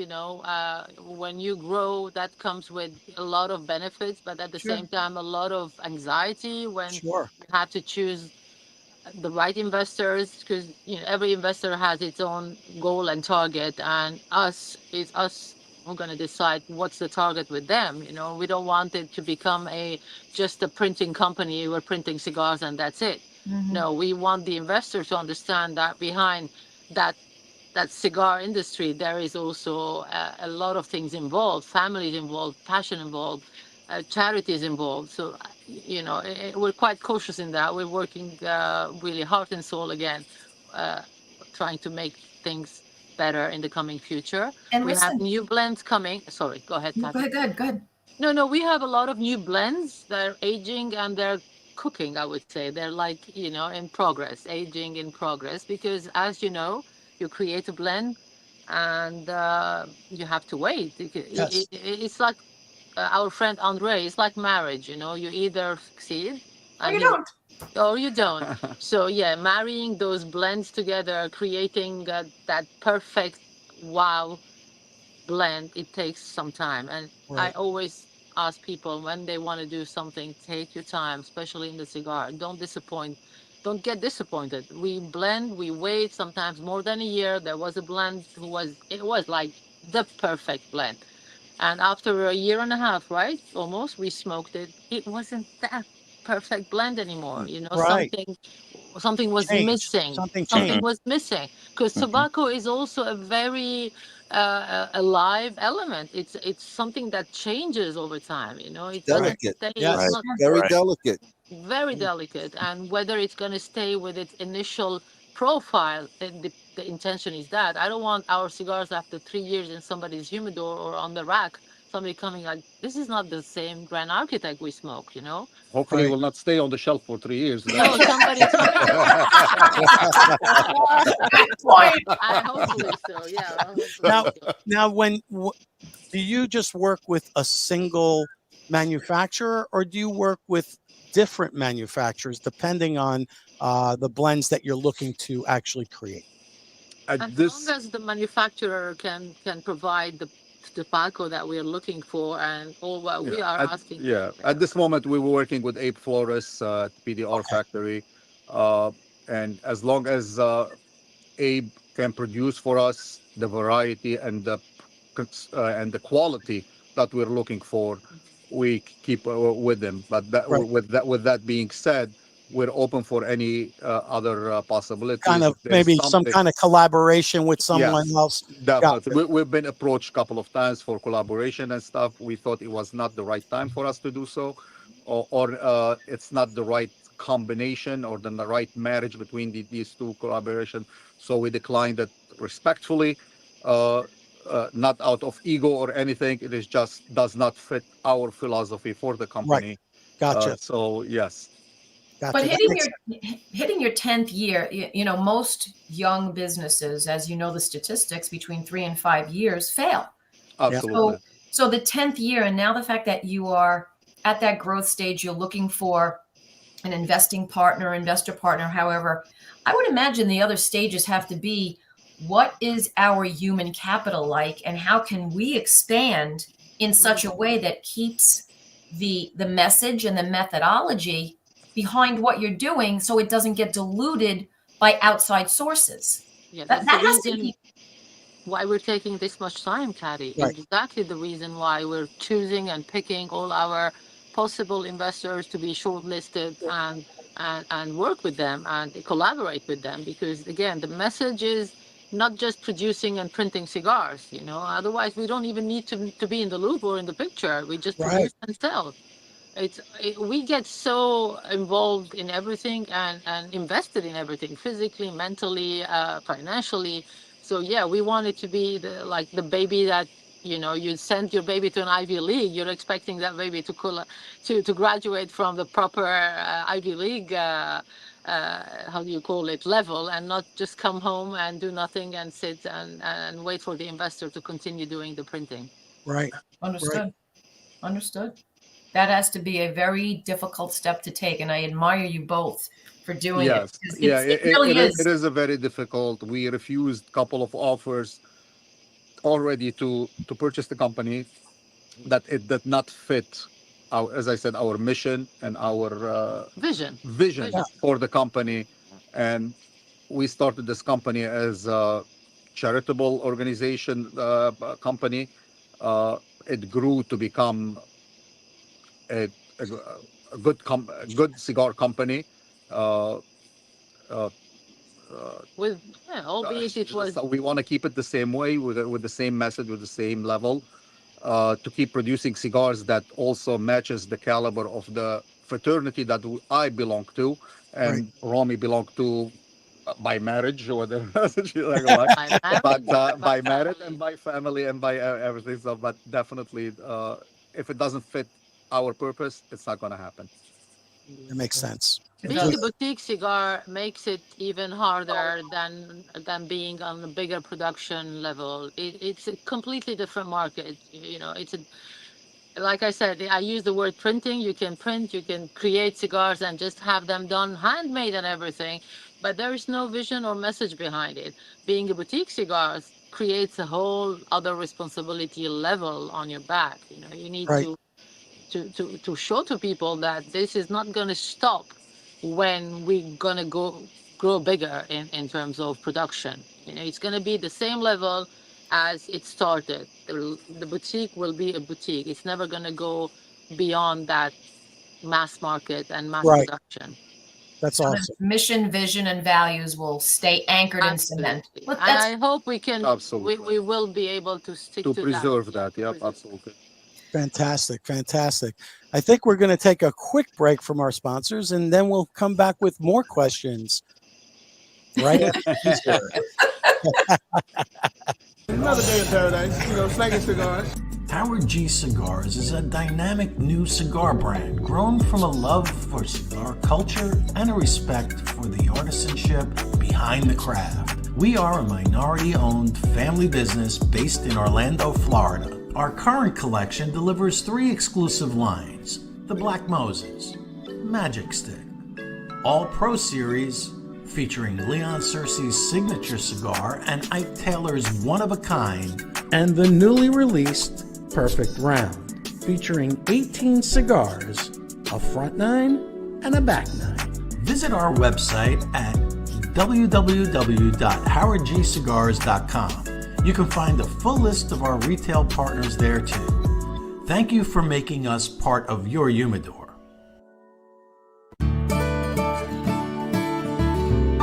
when you grow, that comes with a lot of benefits, but at the same time, a lot of anxiety when you have to choose the right investors, because every investor has its own goal and target, and it's us who're going to decide what's the target with them. We don't want it to become just a printing company. We're printing cigars and that's it. No, we want the investor to understand that behind that cigar industry, there is also a lot of things involved, families involved, passion involved, charities involved. So, we're quite cautious in that. We're working really heart and soul again, trying to make things better in the coming future. And we have new blends coming. Sorry, go ahead, Cathy. Go ahead. No, we have a lot of new blends. They're aging and they're cooking, I would say. They're like, in progress, aging in progress, because as you know, you create a blend and you have to wait. It's like our friend Andre, it's like marriage, you either succeed or you don't. So yeah, marrying those blends together, creating that perfect wow blend, it takes some time. And I always ask people when they want to do something, take your time, especially in the cigar. Don't get disappointed. We blend, we wait, sometimes more than a year. There was a blend it was like the perfect blend. And after a year and a half, right, almost, we smoked it. It wasn't that perfect blend anymore. Something was missing. Something was missing, because tobacco is also a very alive element. It's something that changes over time. It's delicate. Very delicate. Very delicate, and whether it's going to stay with its initial profile, the intention is that I don't want our cigars after 3 years in somebody's humidor or on the rack, somebody coming like, this is not the same Grand Architect we smoke, Hopefully it will not stay on the shelf for 3 years. No, somebody. Hopefully so, yeah. Now, do you just work with a single manufacturer, or do you work with different manufacturers depending on the blends that you're looking to actually create? At As this, long as the manufacturer can provide the tobacco that we are looking for and all what we are asking. at this moment, we were working with Abe Flores at PDR factory, and as long as Abe can produce for us the variety and the quality that we're looking for, we keep with them. But with that being said, we're open for any other possibilities. Kind of If there's maybe some kind of collaboration with someone Yes, else. definitely. We've been approached a couple of times for collaboration and stuff. We thought it was not the right time for us to do so, or it's not the right combination or the right marriage between these two collaboration. So we declined it respectfully, not out of ego or anything. It is just does not fit our philosophy for the company. Gotcha. So yes. Gotcha. But hitting your 10th year, you know, most young businesses, as you know, the statistics, between 3 and 5 years fail. Absolutely. So the 10th year, and now the fact that you are at that growth stage, you're looking for an investing partner, investor partner, however, I would imagine the other stages have to be, what is our human capital like, and how can we expand in such a way that keeps the message and the methodology behind what you're doing, so it doesn't get diluted by outside sources. Yeah, that has to be why we're taking this much time, Cathy. Right. Exactly the reason why we're choosing and picking all our possible investors to be shortlisted and work with them and collaborate with them, because again, the message is not just producing and printing cigars, you know, otherwise we don't even need to be in the loop or in the picture. We just produce and sell. We get so involved in everything and invested in everything, physically, mentally, financially. So yeah, we want it to be like the baby that, you know, you send your baby to an Ivy League. You're expecting that baby to graduate from the proper Ivy League, how do you call it, level, and not just come home and do nothing and sit and wait for the investor to continue doing the printing. Right. Understood. Understood. That has to be a very difficult step to take, and I admire you both for doing it. It really is. It is a very difficult. We refused a couple of offers already to purchase the company that it did not fit our, as I said, our mission and our vision for the company. And we started this company as a charitable organization company. It grew to become a good cigar company. Albeit it was. We want to keep it the same way, with the same message, with the same level, to keep producing cigars that also matches the caliber of the fraternity that I belong to, and Romy belonged to by marriage, or whatever but by marriage and by family and by everything. So, but definitely, if it doesn't fit our purpose, it's not going to happen. It makes sense. Being a boutique cigar makes it even harder than being on a bigger production level. It's a completely different market. You know, like I said, I use the word printing. You can print, you can create cigars and just have them done handmade and everything, but there is no vision or message behind it. Being a boutique cigars creates a whole other responsibility level on your back. You know, you need to show to people that this is not going to stop when we're going to grow bigger in terms of production. You know, it's going to be the same level as it started. The boutique will be a boutique. It's never going to go beyond that mass market and mass production. That's awesome. Mission, vision, and values will stay anchored in cement. And I hope we can. We will be able to stick to preserve that. Yep, absolutely. Fantastic, fantastic. I think we're going to take a quick break from our sponsors, and then we'll come back with more questions. Right? Another day in paradise, you know, slanging cigars. Howard G Cigars is a dynamic new cigar brand grown from a love for cigar culture and a respect for the artisanship behind the craft. We are a minority-owned family business based in Orlando, Florida. Our current collection delivers 3 exclusive lines: the Black Moses, Magic Stick, All Pro Series featuring Leon Searcy's signature cigar and Ike Taylor's one-of-a-kind, and the newly released Perfect Round featuring 18 cigars, a front 9 and a back 9. Visit our website at www.howardgcigars.com. You can find a full list of our retail partners there too. Thank you for making us part of your humidor.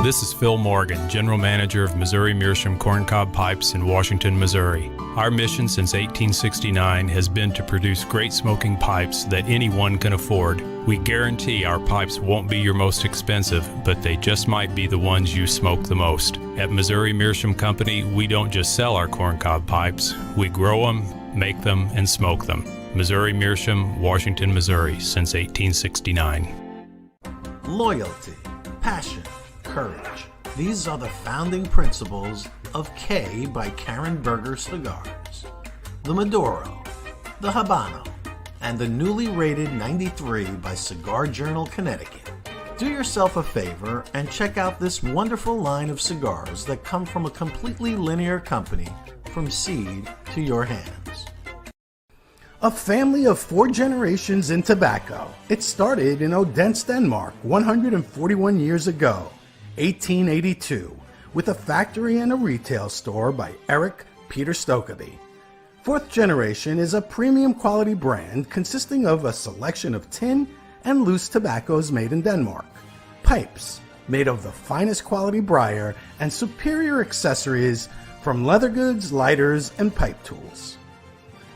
This is Phil Morgan, General Manager of Missouri Meerschaum Corncob Pipes in Washington, Missouri. Our mission since 1869 has been to produce great smoking pipes that anyone can afford. We guarantee our pipes won't be your most expensive, but they just might be the ones you smoke the most. At Missouri Meerschaum Company, we don't just sell our corncob pipes, we grow them, make them, and smoke them. Missouri Meerschaum, Washington, Missouri, since 1869. Loyalty, passion, courage. These are the founding principles of K by Karen Berger Cigars. The Maduro, the Habano, and the newly rated 93 by Cigar Journal Connecticut. Do yourself a favor and check out this wonderful line of cigars that come from a completely linear company from seed to your hands. A family of 4 generations in tobacco. It started in Odense, Denmark 141 years ago, 1882, with a factory and a retail store by Eric Peter Stokeby. 4th Generation is a premium quality brand consisting of a selection of tin and loose tobaccos made in Denmark, pipes made of the finest quality briar, and superior accessories from leather goods, lighters, and pipe tools.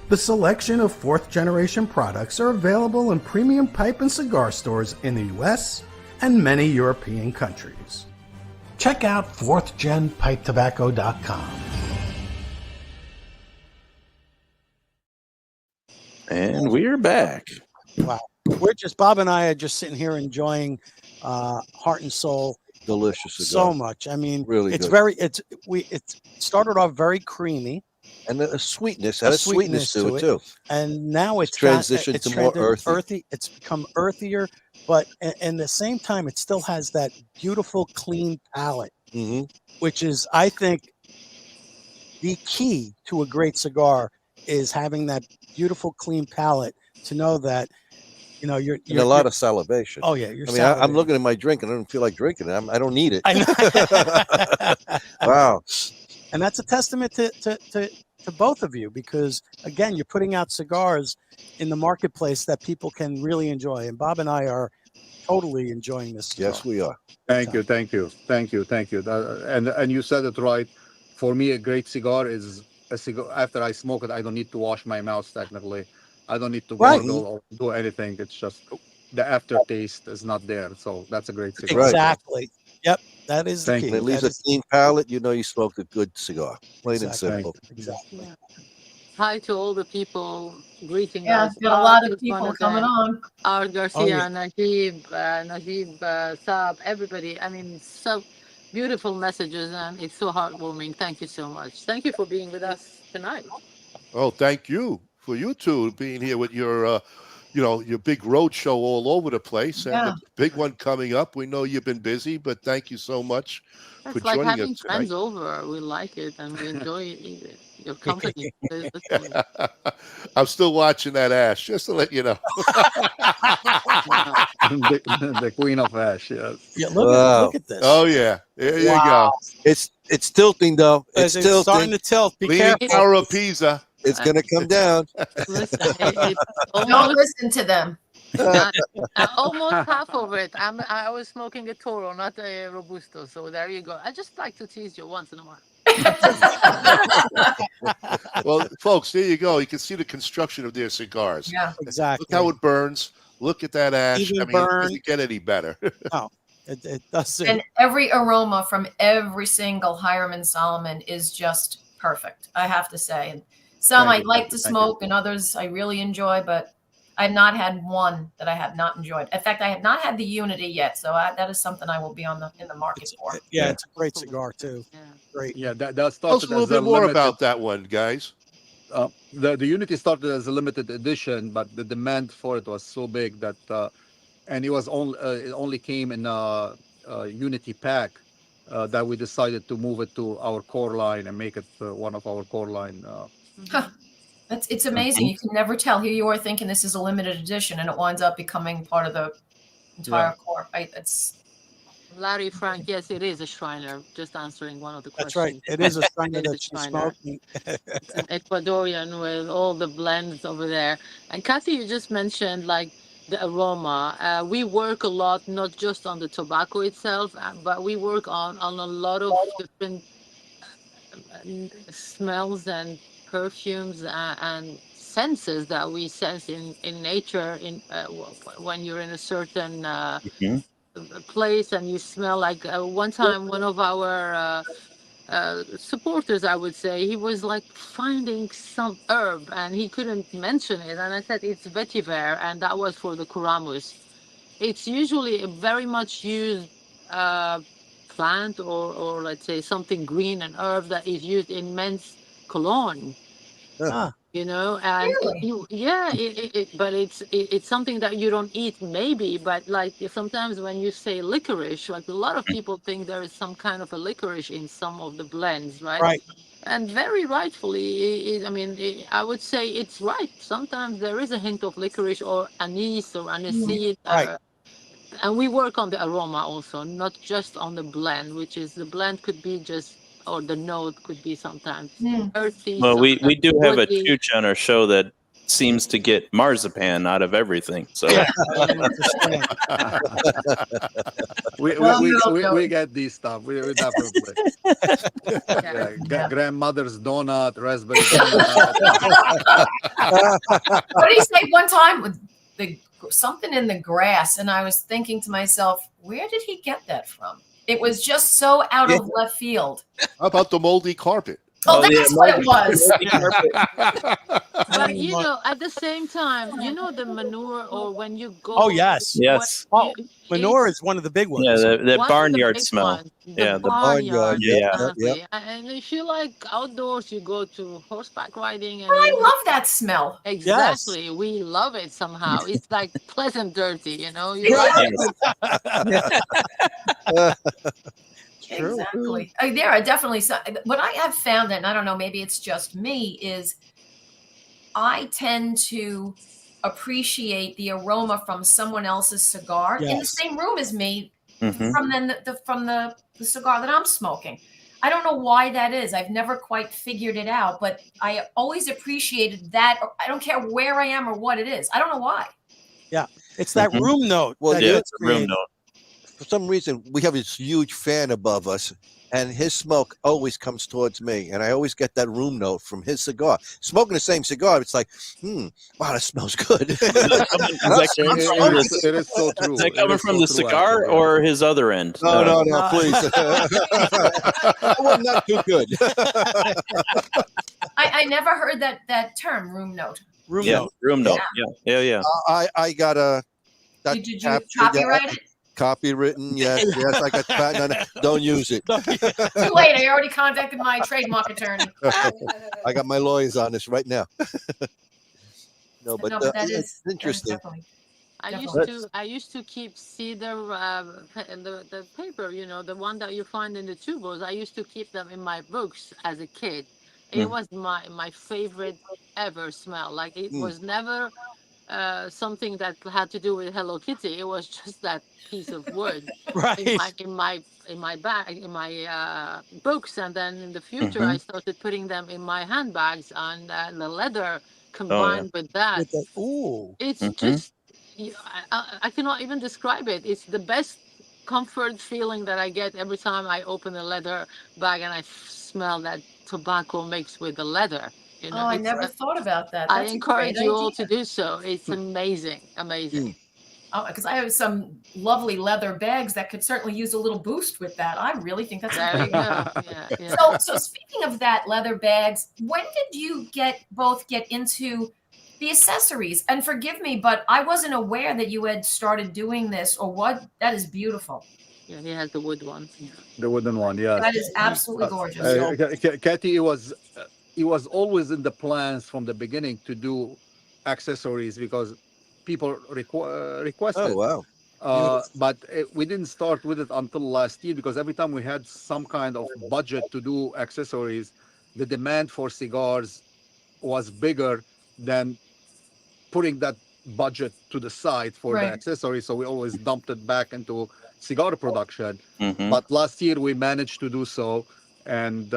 The selection of 4th Generation products are available in premium pipe and cigar stores in the US and many European countries. Check out 4thGenPipeTobacco.com. And we're back. Wow. Bob and I are just sitting here enjoying Heart and Soul. Delicious cigar. So much. I mean, really it's good. It started off very creamy. And a sweetness, had a sweetness to it too. And now it's transitioned to more earthy. It's become earthier, but at the same time, it still has that beautiful, clean palate, which is, I think, the key to a great cigar is having that beautiful, clean palate to know that, you know, you're a lot of salivation. Oh yeah, I'm looking at my drink and I don't feel like drinking it. I don't need it. Wow. And that's a testament to both of you, because again, you're putting out cigars in the marketplace that people can really enjoy. And Bob and I are totally enjoying this cigar. Yes, we are. Thank you. And you said it right. For me, a great cigar is a cigar. After I smoke it, I don't need to wash my mouth technically. I don't need to gargle or do anything. It's just the aftertaste is not there. So that's a great cigar. Exactly. Yep. That is the key. It leaves a clean palate. You know you smoked a good cigar. Plain and simple. Exactly. Yeah. Hi to all the people greeting us. Yeah, got a lot of people coming on. Art Garcia, Najib, Saab, everybody. I mean, so beautiful messages, and it's so heartwarming. Thank you so much. Thank you for being with us tonight. Oh, thank you for you two being here with your your big road show all over the place, and the big one coming up. We know you've been busy, but thank you so much for like joining having us friends tonight. over. We like it, and we enjoy your company. I'm still watching that Ash, just to let you know. the Queen of Ash, yes. Yeah, look at this. Oh yeah, there you go. It's tilting though. It's tilting. Starting to tilt. Be Leaning careful. Tower of Pisa. It's gonna come down. Listen, Don't listen to them. Almost half of it. I was smoking a Toro, not a Robusto. So there you go. I just like to tease you once in a while. Well, folks, there you go. You can see the construction of their cigars. Yeah, exactly. Look how it burns. Look at that ash. Even I mean, burn. it doesn't get any better. No, it doesn't. and every aroma from every single Hiram Solomon is just perfect, I have to say. And some I like to smoke, and others I really enjoy, but I've not had one that I have not enjoyed. In fact, I have not had the Unity yet, so that is something I will be in the market for. It's a great cigar too. Yeah. Great. Yeah, that Tell us started a little as bit more limited- about that one, guys. The Unity started as a limited edition, but the demand for it was so big that, and it only came in a Unity pack, that we decided to move it to our core line and make it one of our core line. Huh. It's amazing. You can never tell. Here you are thinking this is a limited edition, and it winds up becoming part of the entire core. Right? It's Larry, Frank, yes, it is a Shriner. Just answering one of the questions. That's right. It is a Shriner It is that a she's Shriner. smoking. It's an Ecuadorian with all the blends over there. And Cathy, you just mentioned like the aroma. We work a lot, not just on the tobacco itself, but we work on a lot of different smells and perfumes and senses that we sense in nature when you're in a certain place and you smell. Like one time, one of our supporters, I would say, he was like finding some herb and he couldn't mention it, and I said it's vetiver, and that was for the Kuramus. It's usually a very much used plant or let's say something green and herb that is used in men's cologne. You know, and really? but it's something that you don't eat maybe, but like sometimes when you say licorice, like a lot of people think there is some kind of a licorice in some of the blends, right? Right. And very rightfully, I would say it's right. Sometimes there is a hint of licorice or anise or aniseed. Right. And we work on the aroma also, not just on the blend, which is the blend could be just, or the note could be sometimes earthy. Well, we do have a woody. chooch on our show that seems to get marzipan out of everything. So we get these stuff. We definitely. Grandmother's donut, raspberry donut. What did he say one time with something in the grass? And I was thinking to myself, where did he get that from? It was just so out of left field. How about the moldy carpet? Oh, that's what it was. But you know, at the same time, you know the manure, or when you go. Oh yes, yes. Oh, manure is one of the big ones. Yeah, that barnyard smell. The barnyard. Exactly. And if you like outdoors, you go to horseback riding. And I love that smell. Exactly. Yes. We love it somehow. It's like pleasant dirty, you know. Exactly. There are definitely some. What I have found, and I don't know, maybe it's just me, is I tend to appreciate the aroma from someone else's cigar in the same room as me from the cigar that I'm smoking. I don't know why that is. I've never quite figured it out, but I always appreciated that. I don't care where I am or what it is. I don't know why. Yeah, it's that room note. Well, it's room note. For some reason, we have this huge fan above us, and his smoke always comes towards me, and I always get that room note from his cigar. Smoking the same cigar, it's like, wow, that smells good. It is so true. Is that coming from the cigar or his other end? No, please. Well, not too good. I never heard that term, room note. Room note. Room note. Yeah. I got a. Did you copyright it? Copywritten, yes, I got patent on it. Don't use it. Too late. I already contacted my trademark attorney. I got my lawyers on this right now. But that it's interesting. I used to keep cedar the paper, you know, the one that you find in the tubos. I used to keep them in my books as a kid. It was my favorite ever smell. Like it was never something that had to do with Hello Kitty. It was just that piece of wood in my books, and then in the future I started putting them in my handbags, and the leather combined with that. It's just I cannot even describe it. It's the best comfort feeling that I get every time I open a leather bag and I smell that tobacco mixed with the leather. You know, I never thought about that. I encourage you all to do so. It's amazing. Oh, because I have some lovely leather bags that could certainly use a little boost with that. I really think that's there. You go. Yeah. So speaking of that, leather bags, when did you both get into the accessories? And forgive me, but I wasn't aware that you had started doing this or what. That is beautiful. Yeah, he has the wood one. The wooden one, yeah. That is absolutely gorgeous. Cathy, it was it was always in the plans from the beginning to do accessories because people requested. Oh wow. But we didn't start with it until last year because every time we had some kind of budget to do accessories, the demand for cigars was bigger than putting that budget to the side for the accessories. So we always dumped it back into cigar production. Mhm. But last year we managed to do so. And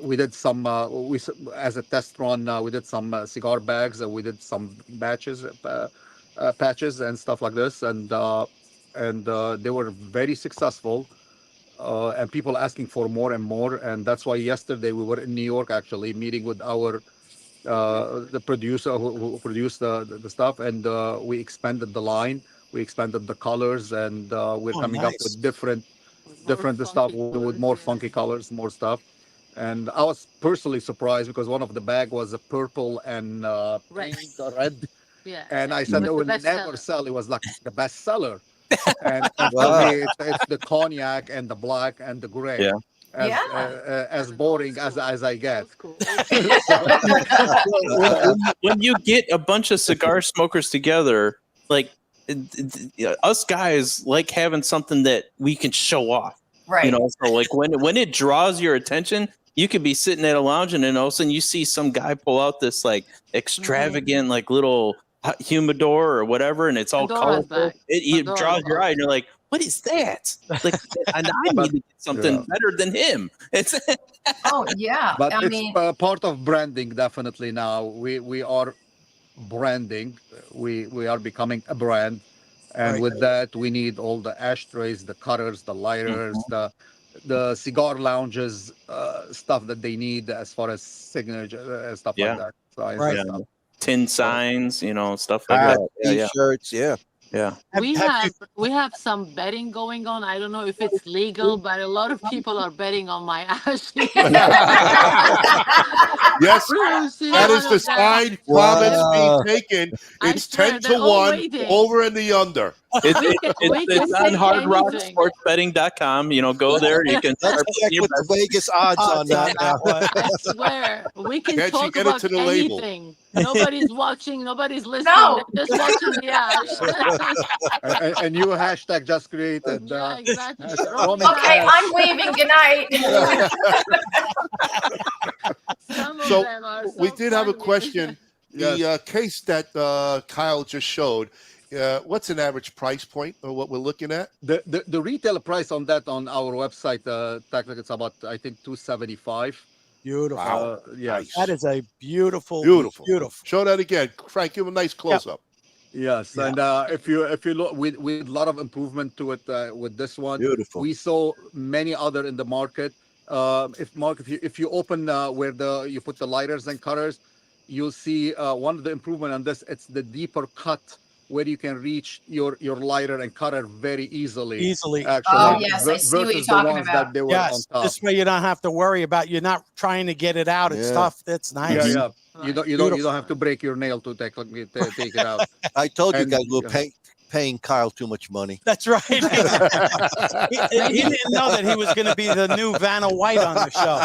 we did some, as a test run, we did some cigar bags and we did some patches and stuff like this. And they were very successful. And people asking for more and more. And that's why yesterday we were in New York, actually, meeting with our the producer who produced the stuff, and we expanded the line, we expanded the colors, and we're coming up with different stuff with more funky colors, more stuff. And I was personally surprised because one of the bag was a purple and red. Yeah. And I said It it was would the never bestseller. sell. It was like the best seller. And for Wow. me, it's the cognac and the black and the gray. Yeah. As boring as I get. When you get a bunch of cigar smokers together, like us guys like having something that we can show off. Right. You know, so like when it draws your attention, you could be sitting at a lounge and then all of a sudden you see some guy pull out this like extravagant like little humidor or whatever, and it's all Pandora's colorful. bag. It Pandora's draws your box. eye, and you're like, "What is that?" Like, and I need to get something better than him. It's Oh yeah. But I it's mean, part of branding, definitely. Now we are branding. We are becoming a brand, and Right. with that we need all the ashtrays, the cutters, the lighters, the cigar lounges, stuff that they need as far as signature stuff Yeah. like that. Size Right. and stuff. tin signs, you know, stuff like Hats, that. Yeah, T-shirts, yeah. yeah. We have some betting going on. I don't know if it's legal, but a lot of people are betting on my ash. Yes, You see that one is the of them? side Wow. comments being taken. I It's swear, 10 to they're all 1 waiting. over in the under. It's We can on say hardrocksportsbetting.com. You know, go there. You can Let's start check putting your with the bets. Vegas odds on that now. I swear, we can Can't you talk get it about to the label? anything. Nobody's watching, nobody's listening. No. They're just watching the ash. A new hashtag just created. Yeah, exactly. Romy okay, Ash. I'm leaving. Good night. Some of So, them are so we did have a funny. question. Yes. The case that Kyle just showed, what's an average price point or what we're looking at? The retail price on that on our website, technically it's about, I think, $275. Beautiful. Wow. Yeah. Nice. That is a beautiful, Beautiful. beautiful. Show that again. Frank, give him a nice close up. Yes, Yeah. and if you look, we a lot of improvement to it with this one. Beautiful. We saw many other in the market. If you open where you put the lighters and cutters, you'll see one of the improvement on this. It's the deeper cut where you can reach your lighter and cutter very easily. Easily. Actually, Oh, yes, I see what you're versus talking the ones about. that they were Yes. on top. This way you don't have to worry about you're not trying to get it out and Yeah. stuff. That's nice. Yeah, yeah. You don't Beautiful. have to break your nail to take it out. I told you And- guys we're yeah. paying Kyle too much money. That's right. he didn't know that he was going to be the new Vanna White on the show.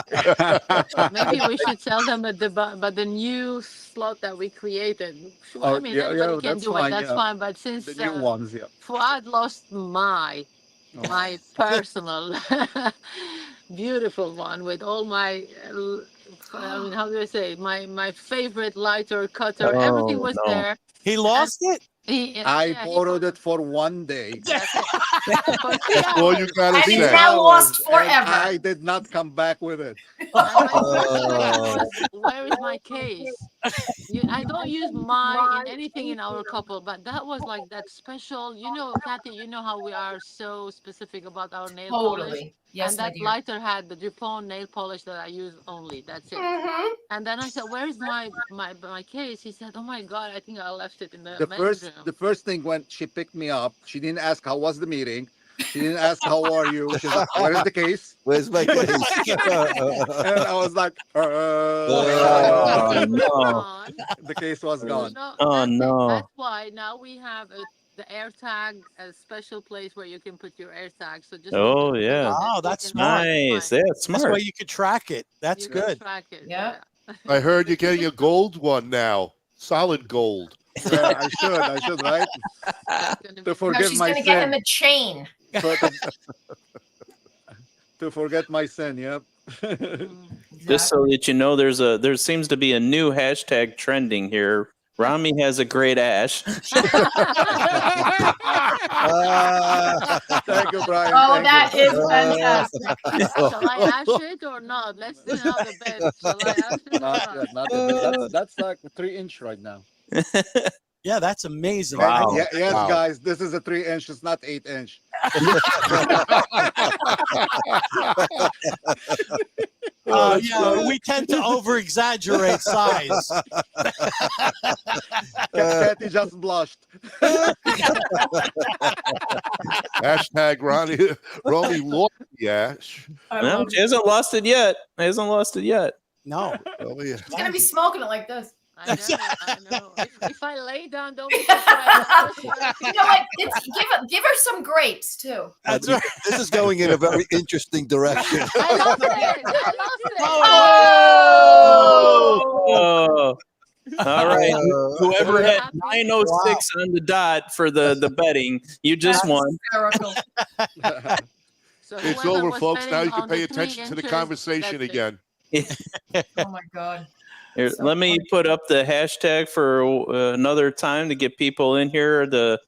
Maybe we should tell them about the new slot that we created. Oh, I mean, yeah, everybody yeah, can that's do fine, it. That's yeah. fine. But since The new ones, yeah. Fouad lost my personal beautiful one with all my I mean, how do I say it? My favorite lighter, cutter, everything was no. there. He lost it? I borrowed it for one day. That's all you gotta And it's say. now lost And forever. I did not come back with it. Where is my case? I don't use my in anything in our couple, but that was like that special. You know, Cathy, you know how we are so specific about our nail polish. Totally. Yes, And my that dear. lighter had the Dupont nail polish that I use only. That's it. Mhm. And then I said, "Where's my case?" He said, "Oh my God, I think I left it in the The men's first room." the first thing when she picked me up, she didn't ask how was the meeting. She didn't ask how are you. She's like, where is the case? Where's my case? And I was like, Oh, no. Gone. the case was gone. Oh, That's it. no. That's why now we have the air tag, a special place where you can put your air tag. So just Oh, yeah. Oh, that's smart. Nice. Yeah, That's smart. why you could track it. That's You can good. track it. Yeah. I heard you're getting a gold one now. Solid gold. Yeah, I should, right? To No, forgive she's my going to get him sin. a chain. To forget my sin, yep. Just so that you know, there seems to be a new hashtag trending here. Romy has a great ash. Thank you, Brian. Oh, Thank that you. is fantastic. Shall I ash it or not? Let's see how the bet. Shall I ash it or Not not? yet, not yet. That's like 3-inch right now. Yeah, that's amazing. Wow. Yeah, yes, Wow. guys, this is a 3-inch. It's not 8-inch. Yeah, we tend to over-exaggerate size. Cathy just blushed. Hashtag Romy lost the ash. No, she hasn't lost it yet. No. Oh, yeah. He's going to be smoking it like this. I know. If I lay down, don't be surprised. You know what? Give her some grapes, too. That's right. This is going in a very interesting direction. I lost it. Oh. All right. Whoever had Happy. 906 on the dot for the betting, you just That's won. hysterical. So It's whoever over, was folks. Now you betting can pay on the attention to the 3 conversation inches, again. Oh, my God. Here, So let me funny. put up the hashtag for another time to get people in here to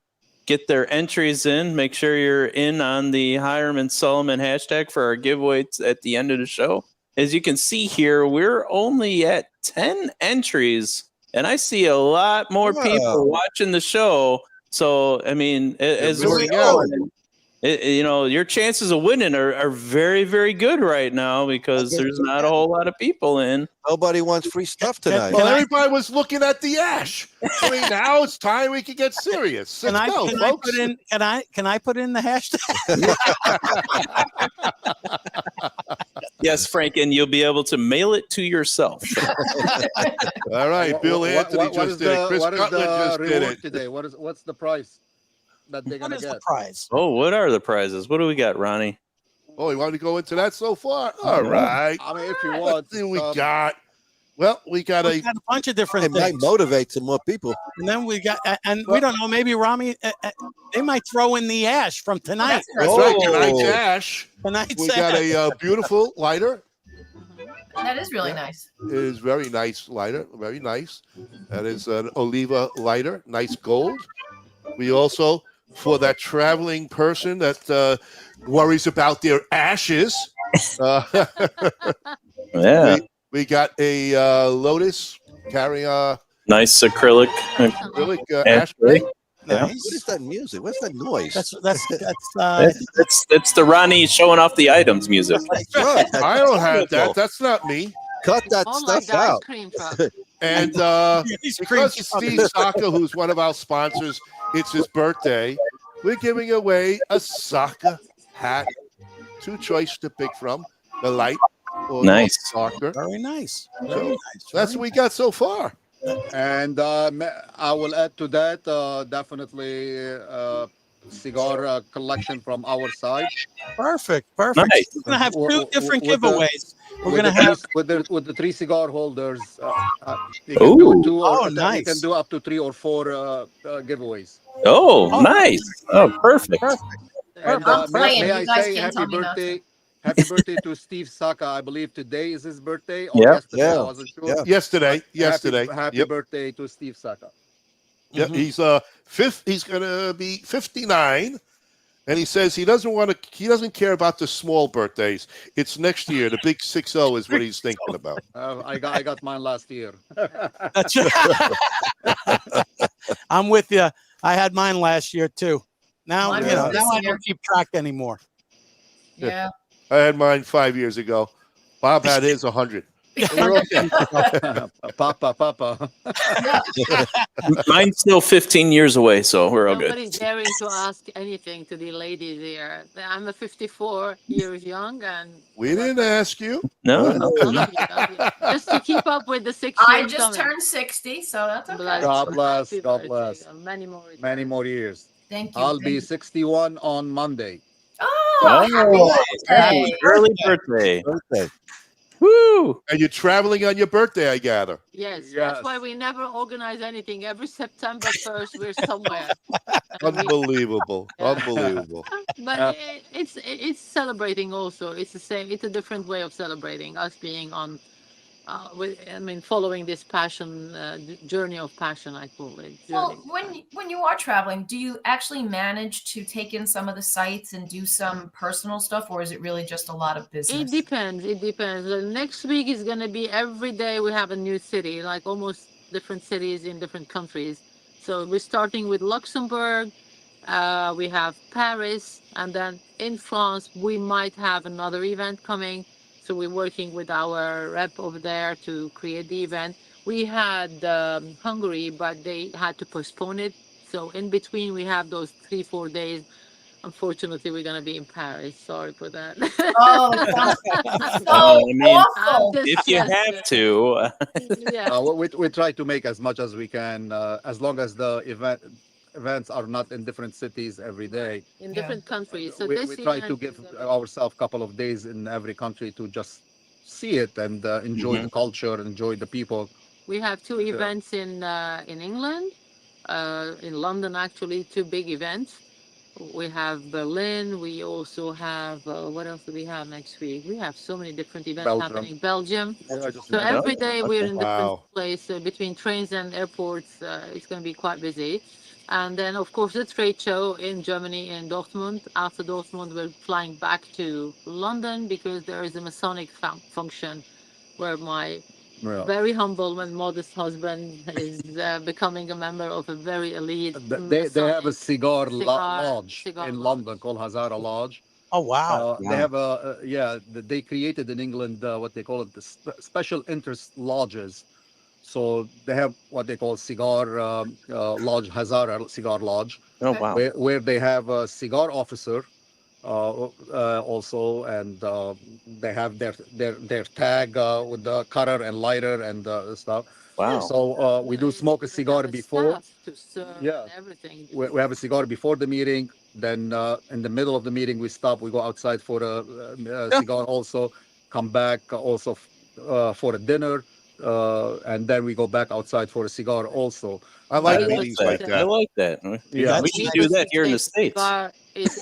get their entries in. Make sure you're in on the Hiram Solomon hashtag for our giveaways at the end of the show. As you can see here, we're only at 10 entries, and I see a lot more Wow. people watching the show. So, I mean, as we missing go, out. your chances of winning are very, very good right now because there's not a whole lot of people in. Nobody wants free stuff tonight. Well, everybody was looking at the ash. I mean, now it's time we can get serious. Let's go, folks. Can I put in the hashtag? Yes, Frank, and you'll be able to mail it to yourself. All right, Bill Anthony just did it. Chris what is Cutler the just did reward it. today? What's the prize that they're What gonna is get? the prize? Oh, what are the prizes? What do we got, Ronnie? Oh, you want to go into that so far? All right. I mean, if you What want, do we got? Well, we got We a got a bunch of It different might things. motivate some more people. And then we got, and we don't know, maybe Romy, they might throw in the ash from tonight. That's Oh. right, tonight's ash. Tonight's We got ash. a beautiful lighter. That is really nice. It is very nice lighter, very nice. That is an Oliva lighter, nice gold. We also, for that traveling person that worries about their ashes, Yeah. we got a Lotus carrying a Nice acrylic. acrylic Ashtray. ashtray. Nice. What is that music? What's that noise? That's That's the Ronnie showing off the items music. That's right. That's I don't have that. wonderful. That's not me. Cut that All like stuff the ice out. cream truck. And He's because creepy. Steve Saka, who's one of our sponsors, it's his birthday, we're giving away a Saka hat. Two choice to pick from, the light or Nice. the darker. very nice. Very So nice. that's what we got so far. and I will add to that definitely cigar collection from our side. Perfect. Perfect. Nice. We're gonna have two With- different with the- giveaways. We're With gonna the have with the 3 cigar holders. You can do Ooh. 2 or Oh, you nice. can do up to 3 or 4 giveaways. Oh, nice. Oh, perfect. And I'm playing. may You I guys say can't happy tell me not to. birthday. Happy birthday to Steve Saka. I believe today is his birthday or Yep. yesterday. Yeah. I wasn't sure. Yeah. Yesterday. Happy Yep. birthday to Steve Saka. Yep. He's he's gonna be 59. And he says he doesn't care about the small birthdays. It's next year. The big 60 is what he's thinking about. I got mine last year. That's I'm with you. I had mine last year too. Now Mine you know. was Now this I year. don't keep track anymore. Yeah. I had mine 5 years ago. Bob had his 100. We're okay. Papa. Mine's still 15 years away, so we're all good. Nobody's daring to ask anything to the ladies here. I'm a 54 years young, and We didn't ask you. No. None of you. Just to keep up with the 6 I years just coming. turned 60, so that's okay. Bless God you. bless, Happy God birthday. bless. Many more. returns. Many more years. Thank you. I'll Thank be you. 61 on Monday. Oh, happy birthday. Early birthday. Birthday. Woo! And you're traveling on your birthday, I gather. Yes, Yes. that's why we never organize anything. Every September 1st, we're somewhere. And Unbelievable. Yeah. Unbelievable. But it's celebrating also. It's the same. It's a different way of celebrating us being on. Following this passion journey of passion, I call it. Well, Journey. when you are traveling, do you actually manage to take in some of the sites and do some personal stuff, or is it really just a lot of business? It depends. It depends. The next week is gonna be every day we have a new city, like almost different cities in different countries. So we're starting with Luxembourg. We have Paris, and then in France we might have another event coming. So we're working with our rep over there to create the event. We had Hungary, but they had to postpone it. So in between, we have those 3-4 days. Unfortunately, we're going to be in Paris. Sorry for that. Oh, it sounds so I mean, awful. if you have to, Yeah. We try to make as much as we can, as long as the events are not in different cities every day. In different countries. So we this try to event give is gonna be- ourselves a couple of days in every country to just see it and enjoy the culture, enjoy the people. We have two events in England, in London actually, two big events. We have Berlin. We also have what else do we have next week? We have so many different events Belgium. happening. Belgium. Yeah, just So every day we're in different Wow. places between trains and airports. It's going to be quite busy. And then, of course, the trade show in Germany, in Dortmund. After Dortmund, we're flying back to London because there is a Masonic function where my Yeah. very humble and modest husband is becoming a member of a very elite They have a cigar Cigar- lodge cigar in lodge. London called Hazara Lodge. Oh, wow. They have they created in England what they call it the special interest lodges. So they have what they call cigar lodge, Hazara Cigar Lodge, oh wow, where they have a cigar officer also, and they have their tag with the cutter and lighter and stuff. wow. So we do smoke a They cigar have a before. staff to serve Yeah. and everything. We have a cigar before the meeting. Then in the middle of the meeting, we stop. We go outside for a cigar also. Come back also for a dinner. And then we go back outside for a cigar also. I like Yeah. meetings like I that. like that. Yeah. We should do that here in the States. Cigar is,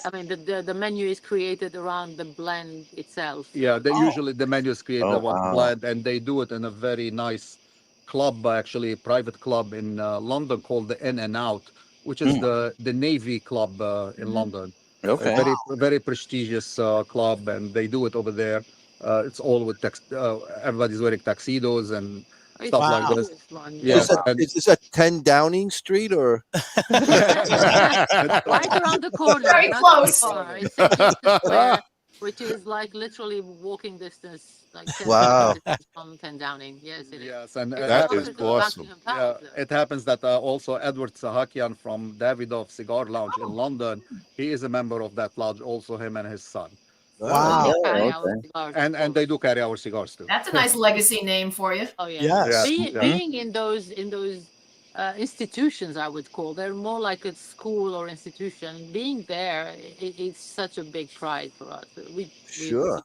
the menu is created around the blend itself. Yeah, they usually the menus create Oh, the one wow. blend, and they do it in a very nice club, actually a private club in London called the In and Out, which is the Navy club in London. Okay. A very prestigious club, and they do it over there. It's all with everybody's wearing tuxedos and It's stuff the like this. newest one, Yeah. Is that 10 Downing Street or? Right around the corner. Very not close. too far. It's in Euston Square, which is like literally walking distance, like 10 Wow. minutes from 10 Downing. Yes, it is. Yes, and That closer is to the awesome. Buckingham yeah, Palace, though. it happens that also Edward Sahakian from Davidoff Cigar Lounge in London, he is a member of that lodge, also him and his son. Wow. They carry okay. our cigars, And of they course. do carry our cigars too. That's a nice legacy name for you. Oh yeah. Yes. Being in those institutions, I would call, they're more like a school or institution. Being there, it's such a big pride for us. Sure.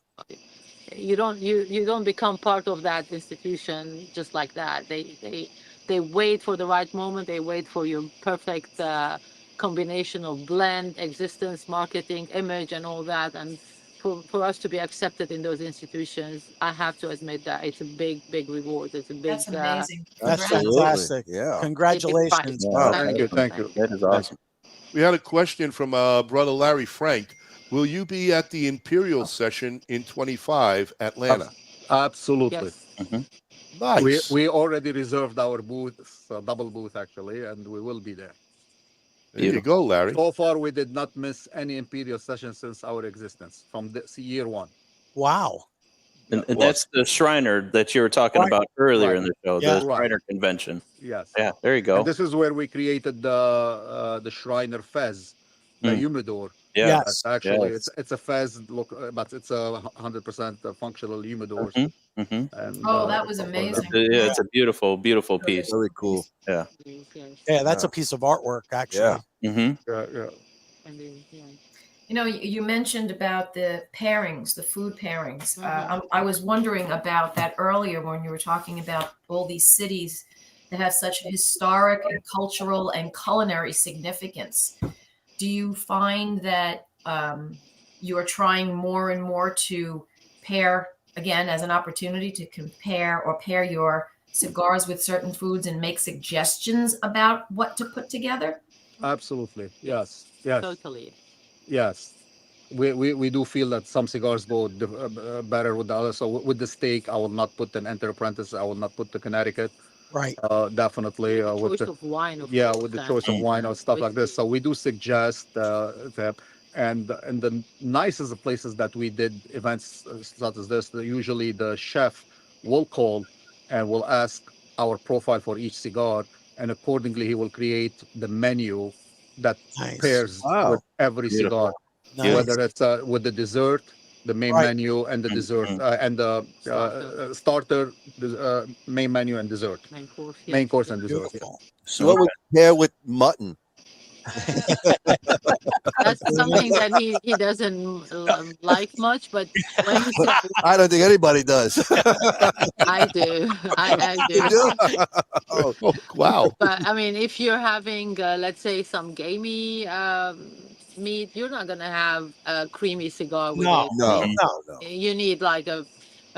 You don't become part of that institution just like that. They wait for the right moment. They wait for your perfect combination of blend, existence, marketing, image, and all that. And for us to be accepted in those institutions, I have to admit that it's a big reward. It's a big. That's amazing. That's Absolutely. fantastic. Yeah. Congratulations. Wow. Thank you. That is awesome. We had a question from brother Larry Frank. Will you be at the Imperial session in 25 Atlanta? Absolutely. Yes. Nice. We already reserved our booth, double booth actually, and we will be there. There you go, Larry. So far, we did not miss any Imperial session since our existence from this year one. Wow. And that's the Shriner that you were talking about earlier in the show, Yeah. the Shriner convention. Yes. Yeah, there you go. And this is where we created the Shriner Fez, the humidor. Yeah. Yes. Actually, Yes. it's a Fez look, but it's a 100% functional humidor. Mm-hmm. And, Oh, that was amazing. Yeah, it's a beautiful piece. Very cool. Yeah. Yeah, that's a piece of artwork, actually. Yeah. Mm-hmm. yeah. And then, yeah. You know, you mentioned about the pairings, the food pairings. I was wondering about that earlier when you were talking about all these cities that have such historic and cultural and culinary significance. Do you find that you are trying more and more to pair, again, as an opportunity to compare or pair your cigars with certain foods and make suggestions about what to put together? Absolutely. Yes. Yes. Totally. Yes. We do feel that some cigars go better with the others. So with the steak, I will not put an Enter Apprentice. I will not put the Connecticut. Right. Definitely. With Choice the, of wine, of yeah, course, with the and choice of wine or stuff like this. whiskey. So we do suggest that, and the nicest of places that we did events such as this, usually the chef will call and will ask our profile for each cigar, and accordingly he will create the menu that Nice. pairs Wow. with every Beautiful. cigar, Nice. whether it's with the dessert, the main Right. menu, and the dessert, and the starter, the main menu and dessert, Main course, yeah. main course and dessert. Yeah. Beautiful. So what would you pair with mutton? That's something that he doesn't like much, but when you say, I don't think anybody does. I do, I You do. do? Oh, wow. But I mean, if you're having, let's say, some gamey meat, you're not gonna have a creamy cigar with No, it. No, Mhm. no. You need like a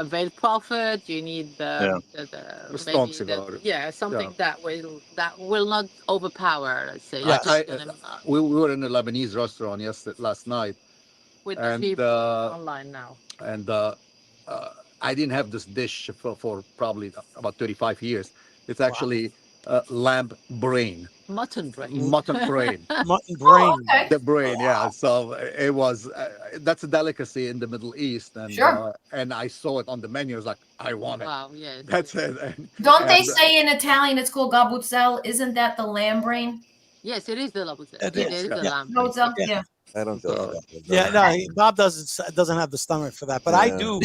veil prophet. You need Yeah. A strong maybe cigar. something that will not overpower. Let's say. Yes. Not just gonna, We were in a Lebanese restaurant last night, with and cheap online now. and I didn't have this dish for probably about 35 years. It's actually lamb brain, Mutton brain. mutton brain. Mutton brain. Okay. The brain, yeah. So it was that's a delicacy in the Middle East, and I saw it on the menu. I was like, I want it. Wow, yes. That's it. And, Don't they and, say in Italian it's called gabuzzel? Isn't that the lamb brain? Yes, it is the labuzet. It It is, is the yeah. lamb brain. Gabuzzel, Yeah. yeah. I don't go for that one. Yeah, no, Bob doesn't have the stomach for that, but I Yeah. do.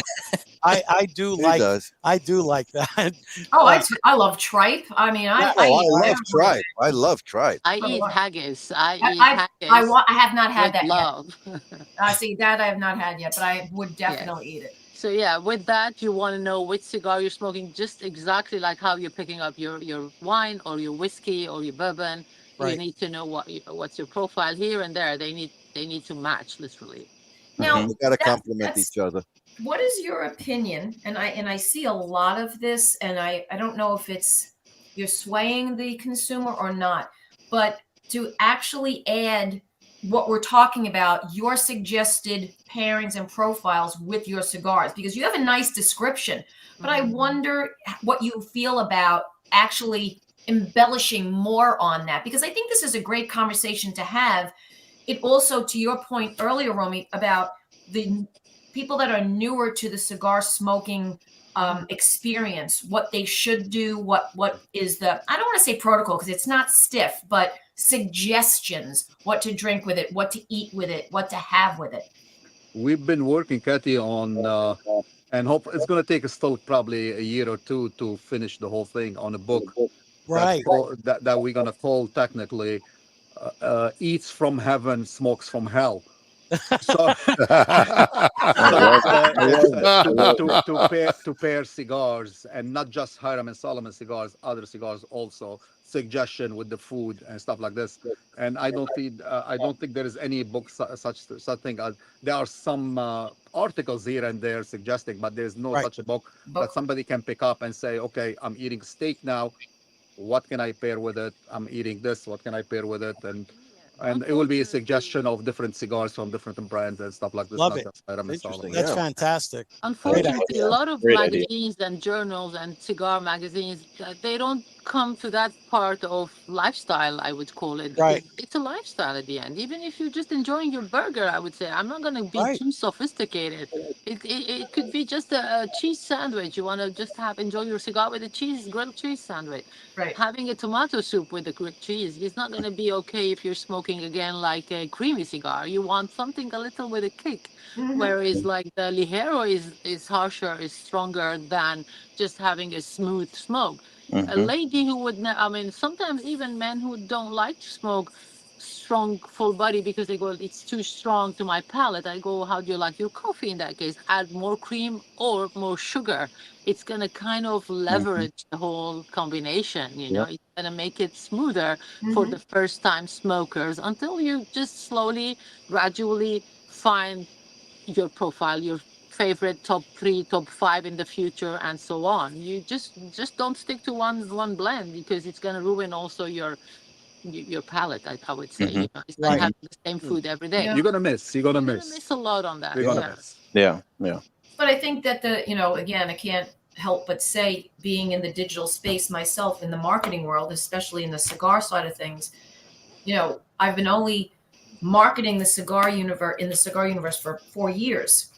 I do He like. does. I do like that. Oh, I love tripe. I mean, I Oh, I eat love whatever. tripe. I love tripe. I Oh, eat wow. haggis. I eat I haggis have not had with that yet. love. See, that I have not had yet, but I would definitely eat it. So yeah, with that, you want to know which cigar you're smoking, just exactly like how you're picking up your wine or your whiskey or your bourbon. You Right. need to know what's your profile here and there. They need to match literally. Now, We got to complement that's- each other. what is your opinion? And I see a lot of this, and I don't know if it's you're swaying the consumer or not, but to actually add what we're talking about, your suggested pairings and profiles with your cigars, because you have a nice description, but I wonder what you feel about actually embellishing more on that, because I think this is a great conversation to have. It also, to your point earlier, Romy, about the people that are newer to the cigar smoking experience, what they should do, what is the, I don't want to say protocol because it's not stiff, but suggestions, what to drink with it, what to eat with it, what to have with it. we've been working, Cathy, on and hope it's going to take us still probably a year or two to finish the whole thing on a book. Right. That we're going to call technically Eats from Heaven, Smokes from Hell. So, to pair cigars, and not just Hiram and Solomon cigars, other cigars also, suggestion with the food and stuff like this. And I don't think there is any book such thing. There are some articles here and there suggesting, but there's no such a book that somebody can pick up and say, okay, I'm eating steak now. What can I pair with it? I'm eating this. What can I pair with it? And it will be a suggestion of different cigars from different brands and stuff like this. Love not it. just Hiram and Solomon. That's fantastic. Unfortunately, a lot of Great idea. magazines and journals and cigar magazines, they don't come to that part of lifestyle, I would call it. Right. It's a lifestyle at the end. Even if you're just enjoying your burger, I would say, I'm not going to be too sophisticated. It could be just a cheese sandwich. You want to just enjoy your cigar with a grilled cheese sandwich. Right. Having a tomato soup with a grilled cheese is not going to be okay if you're smoking, again, like a creamy cigar. You want something a little with a kick. Whereas like the Ligero is harsher, is stronger than just having a smooth smoke. A lady who would, I mean, sometimes even men who don't like to smoke, strong full body because they go, it's too strong to my palate. I go, how do you like your coffee in that case? Add more cream or more sugar. It's going to kind of leverage the whole combination, you know, it's going to make it smoother for the first time smokers until you just slowly, gradually find your profile, your favorite top 3, top 5 in the future, and so on. You just don't stick to one blend because it's going to ruin also your palate. I would say, you know, it's not Right. having the same food every day. Yeah. You're gonna miss. You're gonna You're miss. gonna miss a lot on that. You're gonna miss. Yeah. But I think that again, I can't help but say, being in the digital space myself in the marketing world, especially in the cigar side of things, I've been only marketing the cigar universe for 4 years,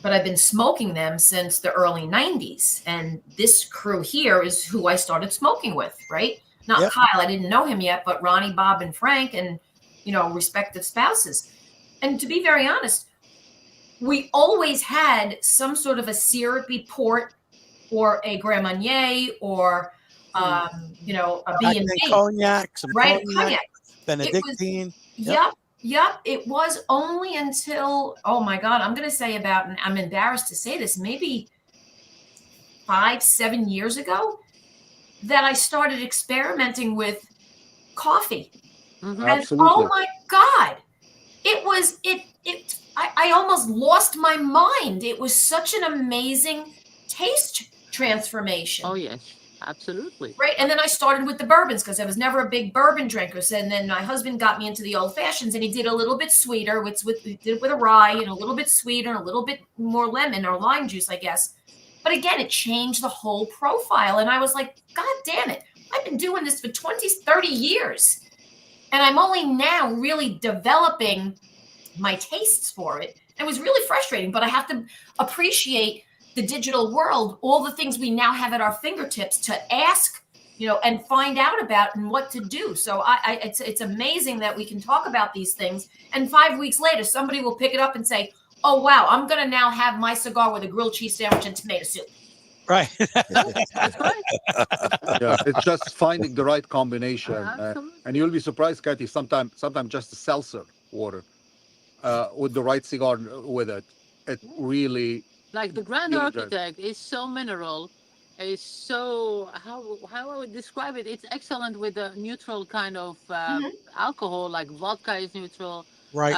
but I've been smoking them since the early 90s. And this crew here is who I started smoking with, right? Not Yep. Kyle, I didn't know him yet, but Ronnie, Bob, and Frank, and, respective spouses. And to be very honest, we always had some sort of a syrupy port or a Grand Marnier or, a And B&B, cognac, some right? cognac, Cognac. Benedictine. Yep. It was only until, oh my God, I'm going to say about, and I'm embarrassed to say this, maybe 5-7 years ago, that I started experimenting with coffee. And Absolutely. oh my God, I almost lost my mind. It was such an amazing taste transformation. Oh yes, absolutely. Right. And then I started with the bourbons because I was never a big bourbon drinker. So, and then my husband got me into the old fashions, and he did a little bit sweeter. He did it with a rye and a little bit sweeter and a little bit more lemon or lime juice, I guess. But again, it changed the whole profile. And I was like, God damn it. I've been doing this for 20, 30 years. And I'm only now really developing my tastes for it. It was really frustrating, but I have to appreciate the digital world, all the things we now have at our fingertips to ask, and find out about and what to do. So it's amazing that we can talk about these things. And 5 weeks later, somebody will pick it up and say, oh, wow, I'm going to now have my cigar with a grilled cheese sandwich and tomato soup. Right. That's right. Yeah, it's just finding the right combination. Absolutely. And you'll be surprised, Cathy, sometimes just a seltzer water with the right cigar with it. It really... Like the Grand Really Architect is so mineral, is so, how I would describe it, it's excellent with a neutral kind of alcohol, like vodka is neutral. Right.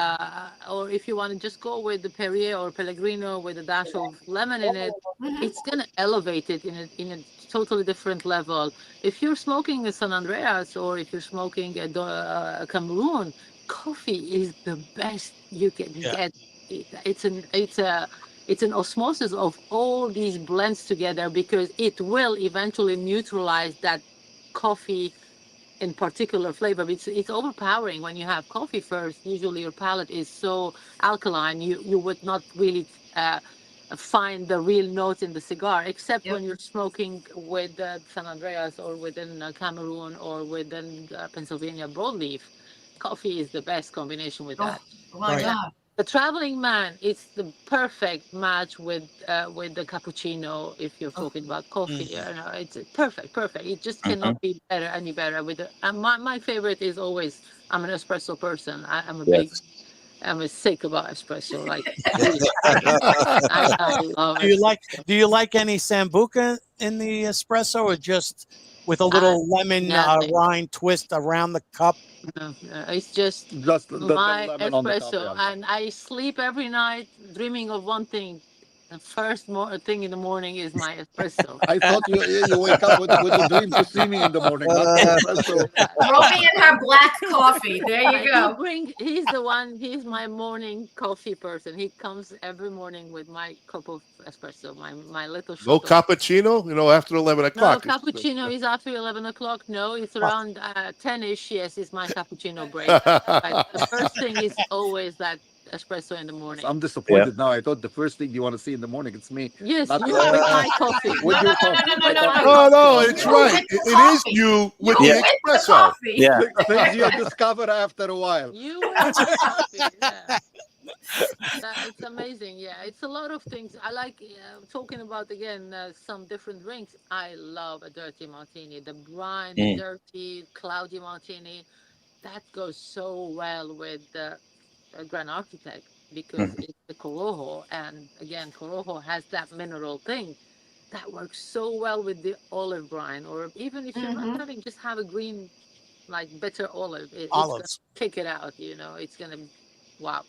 Or if you want to just go with the Perrier or Pellegrino with a dash of lemon in it, it's going to elevate it in a totally different level. If you're smoking a San Andreas or if you're smoking a Cameroon, coffee is the best you can get. It's an osmosis of all these blends together because it will eventually neutralize that coffee in particular flavor. It's overpowering when you have coffee first. Usually your palate is so alkaline, you would not really find the real notes in the cigar, except when you're smoking with San Andreas or within Cameroon or within Pennsylvania broadleaf. Coffee is the best combination with that. Oh my God. The Traveling Man is the perfect match with the cappuccino. If you're talking about coffee, it's perfect. It just cannot be better, any better. With my favorite is always, I'm an espresso person. I'm sick about espresso. Like I love it. Do you like any sambuca in the espresso, or just with a little lemon rind twist around the cup? No, it's just my espresso, and I sleep every night dreaming of one thing. The first thing in the morning is my espresso. I thought you wake up with the dream to see me in the morning. Romy and her black coffee. There you go. He's my morning coffee person. He comes every morning with my cup of espresso, my little shot. No cappuccino, after 11 o'clock. No, cappuccino is after 11 o'clock. No, it's around 10-ish. Yes, it's my cappuccino break. The first thing is always that espresso in the morning. I'm disappointed now. I thought the first thing you want to see in the morning, it's me. Yes, you with my coffee. With your coffee. No, it's right. It is you with the espresso. Yeah. Things you discover after a while. You with my coffee. Yeah. It's amazing. Yeah, it's a lot of things. I like talking about, again, some different drinks. I love a dirty martini. The brine, the dirty, cloudy martini. that goes so well with the Grand Architect because it's the Corojo, and again, Corojo has that mineral thing that works so well with the olive brine, or even if you're not having, just have a green, like bitter olive. It's gonna kick it out. It's gonna, wow.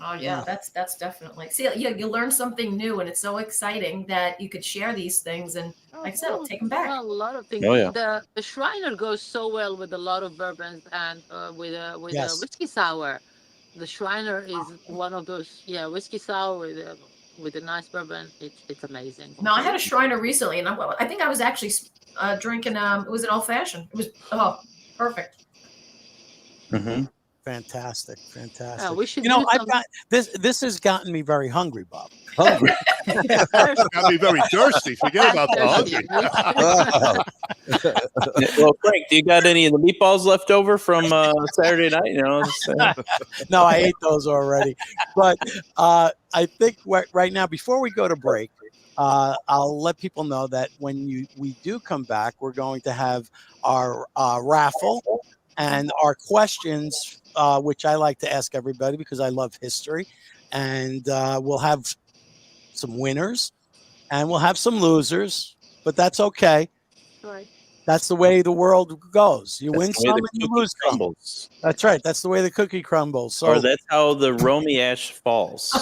Oh yeah, that's definitely. See, you learn something new, and it's so exciting that you could share these things, and like I said, I'll take them back. A lot of things. Oh, yeah. The Shriner goes so well with a lot of bourbons and with a whiskey sour. The Shriner is one of those, whiskey sour with a nice bourbon. It's amazing. No, I had a Shriner recently, and I think I was actually drinking. It was an old fashioned. It was perfect. Fantastic. We should. I've got this has gotten me very hungry, Bob. Hungry. Got me very thirsty. Forget about the hungry. Well, Frank, do you got any of the meatballs left over from Saturday night? No, I ate those already. But I think right now, before we go to break, I'll let people know that when we do come back, we're going to have our raffle and our questions, which I like to ask everybody because I love history. And we'll have some winners and we'll have some losers, but that's okay. Right. That's the way the world goes. You win some and you lose some. That's right. That's the way the cookie crumbles. So, or that's how the Romy ash falls.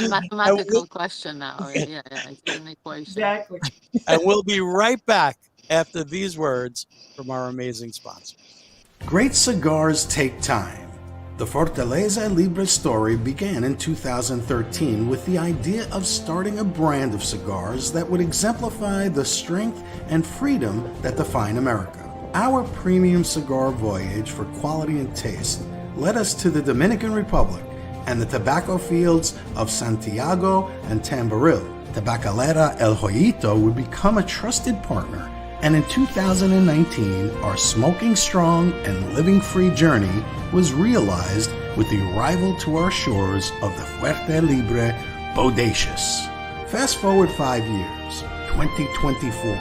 Mathematical question now. Yeah, it's an equation. Exactly. And we'll be right back after these words from our amazing sponsors. Great cigars take time. The Fortaleza Libre story began in 2013 with the idea of starting a brand of cigars that would exemplify the strength and freedom that define America. Our premium cigar voyage for quality and taste led us to the Dominican Republic and the tobacco fields of Santiago and Tamboril. Tabacalera El Joyito would become a trusted partner, and in 2019, our smoking strong and living free journey was realized with the arrival to our shores of the Fuerte Libre Bodacious. Fast forward 5 years, 2024,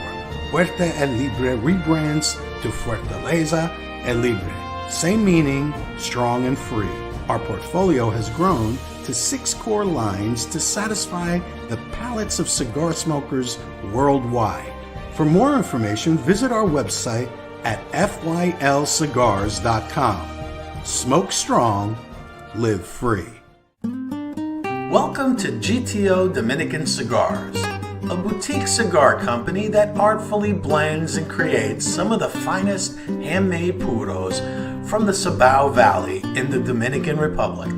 Fuerte El Libre rebrands to Fortaleza El Libre. Same meaning, strong and free. Our portfolio has grown to 6 core lines to satisfy the palates of cigar smokers worldwide. For more information, visit our website at fylcigars.com. Smoke strong, live free. Welcome to GTO Dominican Cigars, a boutique cigar company that artfully blends and creates some of the finest handmade puros from the Cibao Valley in the Dominican Republic.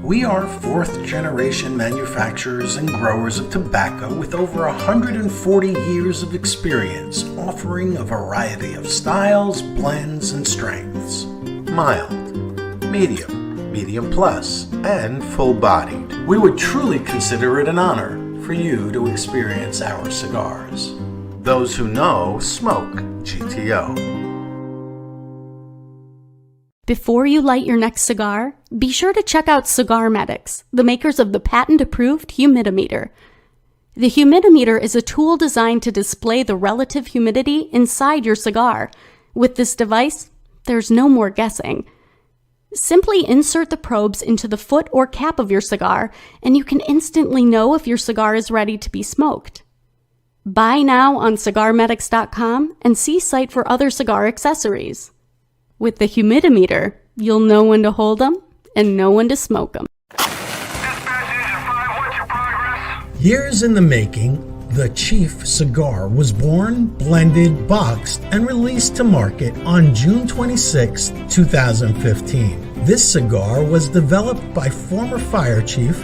We are 4th generation manufacturers and growers of tobacco with over 140 years of experience, offering a variety of styles, blends, and strengths. Mild, medium plus, and full-bodied. We would truly consider it an honor for you to experience our cigars. Those who know smoke GTO. Before you light your next cigar, be sure to check out Cigar Medics, the makers of the patent-approved humidimeter. The humidimeter is a tool designed to display the relative humidity inside your cigar. With this device, there's no more guessing. Simply insert the probes into the foot or cap of your cigar, and you can instantly know if your cigar is ready to be smoked. Buy now on cigarmedics.com and see site for other cigar accessories. With the humidimeter, you'll know when to hold them and know when to smoke them. Years in the making, the Chief cigar was born, blended, boxed, and released to market on June 26, 2015. This cigar was developed by former fire chief,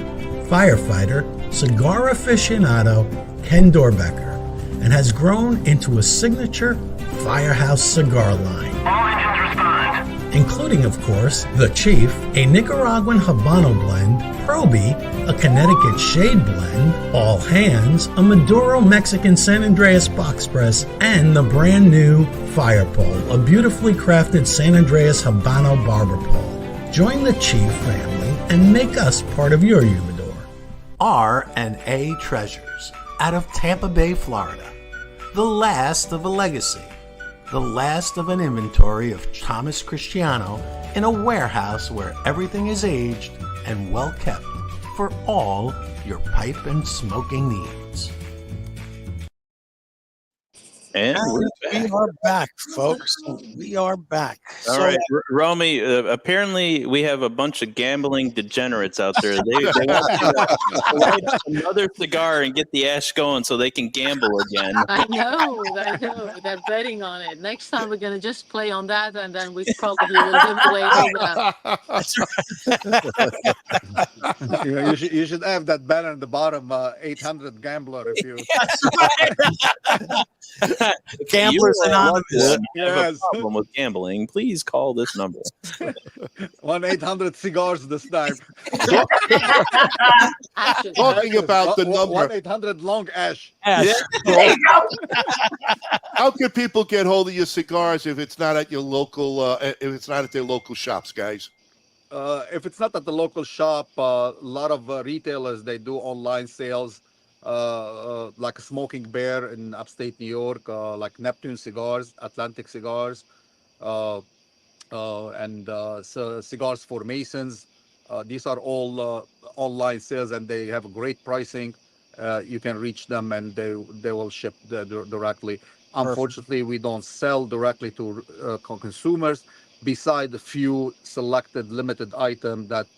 firefighter, cigar aficionado Ken Dorbecker, and has grown into a signature Firehouse cigar line. All engines respond. Including, of course, the Chief, a Nicaraguan Habano blend, Proby, a Connecticut Shade blend, All Hands, a Maduro Mexican San Andreas box press, and the brand new Fire Pole, a beautifully crafted San Andreas Habano barber pole. Join the Chief family and make us part of your humidor. R&A Treasures, out of Tampa Bay, Florida. The last of a legacy. the last of an inventory of Thomas Cristiano in a warehouse where everything is aged and well kept for all your pipe and smoking needs. And we are back, folks. We are back. All right, Romy, apparently we have a bunch of gambling degenerates out there. They want to light up another cigar and get the ash going so they can gamble again. I know. They're betting on it. Next time we're going to just play on that, and then we probably will give away all that. That's You should have that banner at the bottom, 800 Gambler, if you... Gamblers Anonymous. If you have a problem with gambling, please call this number. 1-800 Cigars this time. Talking about the number. 1-800 Long Ash. Yeah. There you go. How can people get hold of your cigars if it's not at your local, if it's not at their local shops, guys? If it's not at the local shop, a lot of retailers, they do online sales. Like a Smoking Bear in upstate New York, like Neptune Cigars, Atlantic Cigars, and Cigars for Masons. These are all online sales, and they have great pricing. You can reach them, and they will ship directly. Unfortunately, we don't sell directly to consumers, beside a few selected limited items that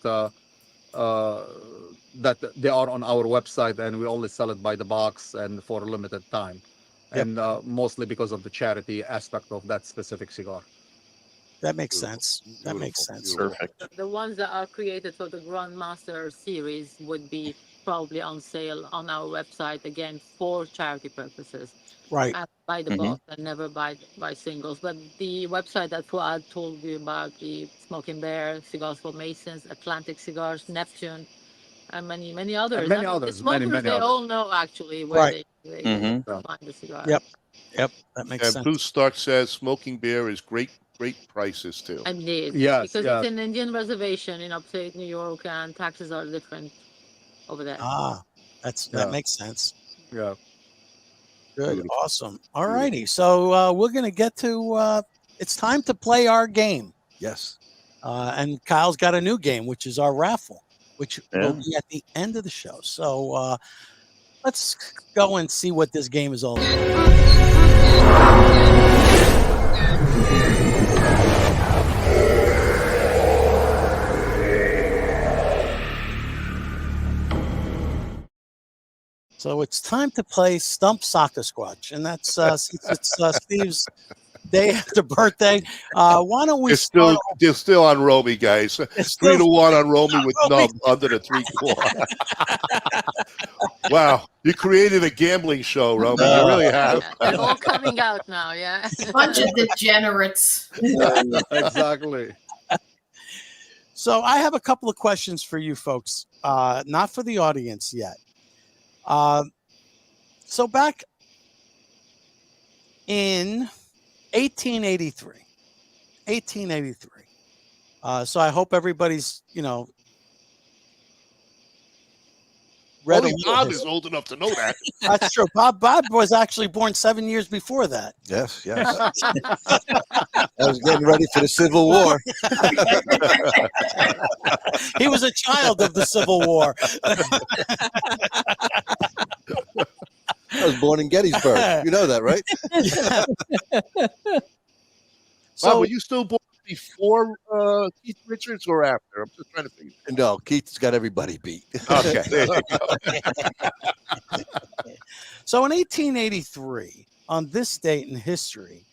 they are on our website, and we only sell it by the box and for a limited time. Yep. And mostly because of the charity aspect of that specific cigar. That makes sense. That makes sense. Perfect. The ones that are created for the Grandmaster series would be probably on sale on our website, again, for charity purposes. Right. By the box and never by singles. But the website that Fouad told you about, the Smoking Bear, Cigars for Masons, Atlantic Cigars, Neptune, and many others. And many others. The smokers, many they others. all know actually where they find the cigar. Yep. That makes sense. And Blue Stark says Smoking Bear is great prices too. Indeed. Yes, because yes. it's an Indian reservation in upstate New York, and taxes are different over there. That makes sense. Yeah. Good. Beautiful. Awesome. All righty. So we're going to get to, it's time to play our game. Yes. And Kyle's got a new game, which is our raffle, which will be at the end of the show. So let's go and see what this game is all about. So it's time to play Stump Soccer Squatch, and that's since it's Steve's day after birthday. Why don't we? They're still on Romy, guys. 3-1 on Romy with Nub under the 3-4. Wow, you created a gambling show, Romy. You really have. They're all coming out now, yeah. Bunch of degenerates. Exactly. So I have a couple of questions for you folks, not for the audience yet. So back in 1883. So I hope everybody's, read Only Bob is old enough to know that. That's true. Bob was actually born 7 years before that. Yes. I was getting ready for the Civil War. He was a child of the Civil War. I was born in Gettysburg. You know that, right? So, were you still born before Keith Richards or after? I'm just trying to figure. No, Keith's got everybody beat. Okay. There you go. So in 1883, on this date in history,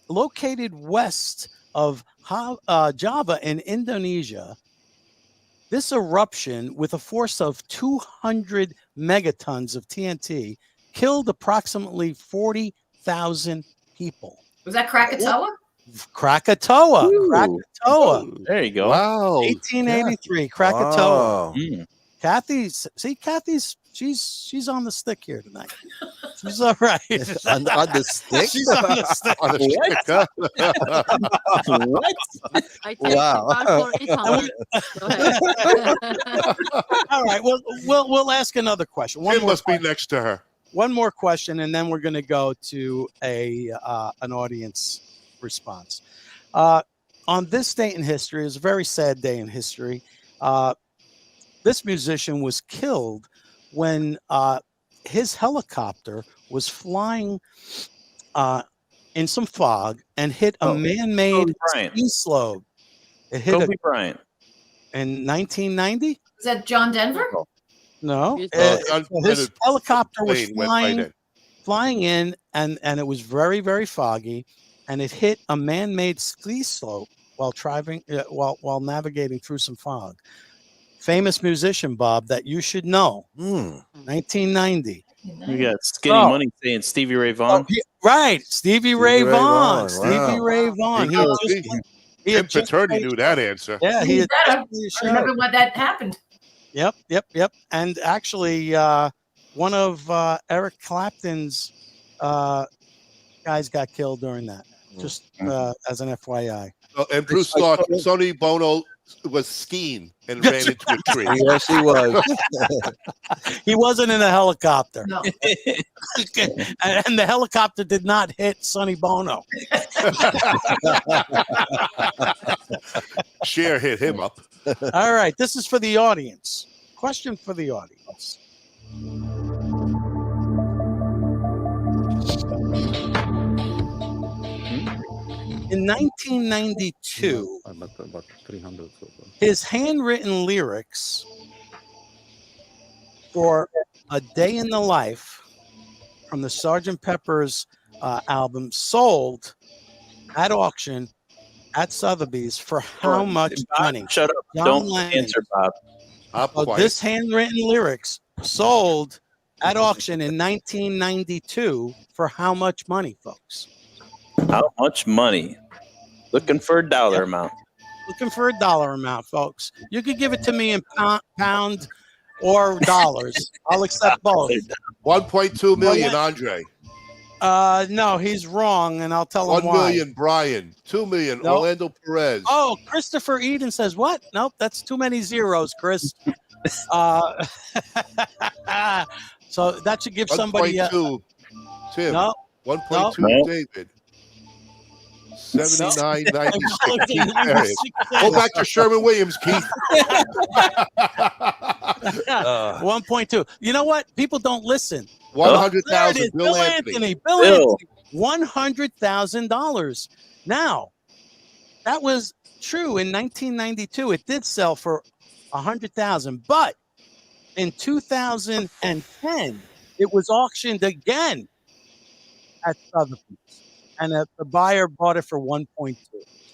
located west of Java in Indonesia, this eruption with a force of 200 megatons of TNT killed approximately 40,000 people. Was that Krakatoa? Krakatoa. There you go. Wow. 1883, Krakatoa. Wow. Cathy's she's on the stick here tonight. She's all right. on the stick? She's on the stick. On the stick, huh? What? I take Wow. Go ahead. All right. We'll ask another question. It must be next to her. one more question, and then we're going to go to an audience response. On this date in history, it's a very sad day in history. This musician was killed when his helicopter was flying in some fog and hit a man-made ski slope. It hit Kobe Bryant in 1990. Is that John Denver? No, his helicopter was flying in, and it was very, very foggy, and it hit a man-made ski slope while driving, while navigating through some fog. Famous musician, Bob, that you should know. 1990. You got Skinny Money saying Stevie Ray Vaughan. Right, Stevie Ray Vaughan. Stevie Ray Vaughan. Cathy Poturney knew that answer. Yeah, I remember when that happened. Yep. And actually, one of Eric Clapton's guys got killed during that. Just as an FYI. And Bruce thought Sonny Bono was skiing and ran into a tree. Yes, he was. He wasn't in a helicopter. No. And the helicopter did not hit Sonny Bono. Cher hit him up. All right, this is for the audience. Question for the audience. In 1992, about 300 so far. his handwritten lyrics for A Day in the Life from the Sgt. Pepper's album sold at auction at Sotheby's for how much money? Shut up. John Don't Lennon. answer, Bob. So this handwritten lyrics sold at auction in 1992 for how much money, folks? How much money? Looking for a dollar amount. Looking for a dollar amount, folks. You could give it to me in pound or dollars. I'll accept both. 1.2 million, Andre. No, he's wrong, and I'll tell him 1 why. million, Brian. 2 million, Nope. Orlando Perez. Oh, Christopher Eden says what? Nope, that's too many zeros, Chris. So that should give somebody 1.2, Tim. No. 1.2, No. David. 79.96, Keith Perez. Go back to Sherman Williams, Keith. 1.2. You know what? People don't listen. 100,000, Bill Anthony. Bill Anthony. $100,000. Now, that was true in 1992. It did sell for 100,000, but in 2010, it was auctioned again at Sotheby's, and the buyer bought it for 1.2.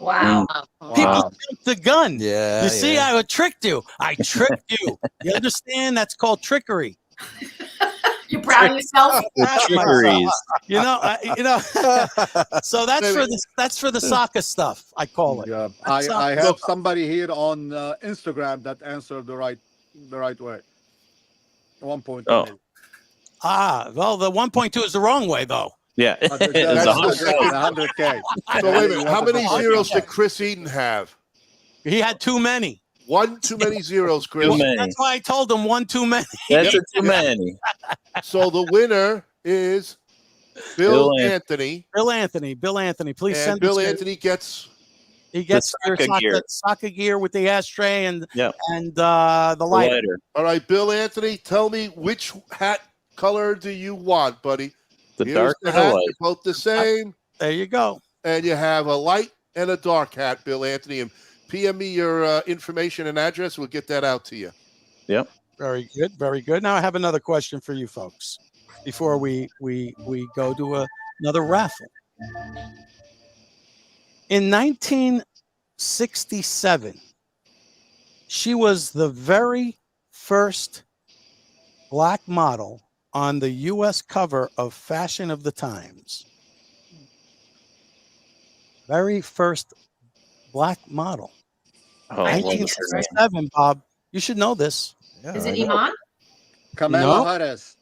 Wow. People jumped the gun. Yeah. You see, I tricked you. I tricked you. You understand? That's called trickery. You proud of yourself? Trickeries. So that's for the soccer stuff. I call it. Yeah, I have somebody here on Instagram that answered the right way. 1.2. Oh. Well, the 1.2 is the wrong way, though. Yeah. That's It's 100K. So wait a minute. How many zeros did Chris Eden have? He had too many. One too many zeros, Chris. Too many. That's why I told him one too many. That's a too many. So the winner is Bill Anthony. Bill Anthony. Please And send Bill us Anthony gets your gear. soccer gear with the ashtray and the The lighter. lighter. All right, Bill Anthony, tell me which hat color do you want, buddy? The Here's dark the or the hat. light? They're both the same. There you go. And you have a light and a dark hat, Bill Anthony. And PM me your information and address. We'll get that out to you. Yep. Very good. Very good. Now I have another question for you folks before we go to another raffle. In 1967, she was the very first black model on the U.S. cover of Fashion of the Times. Very first black model. Oh, 1967, Bob. You should know this. Is it Iman? Kamala Harris.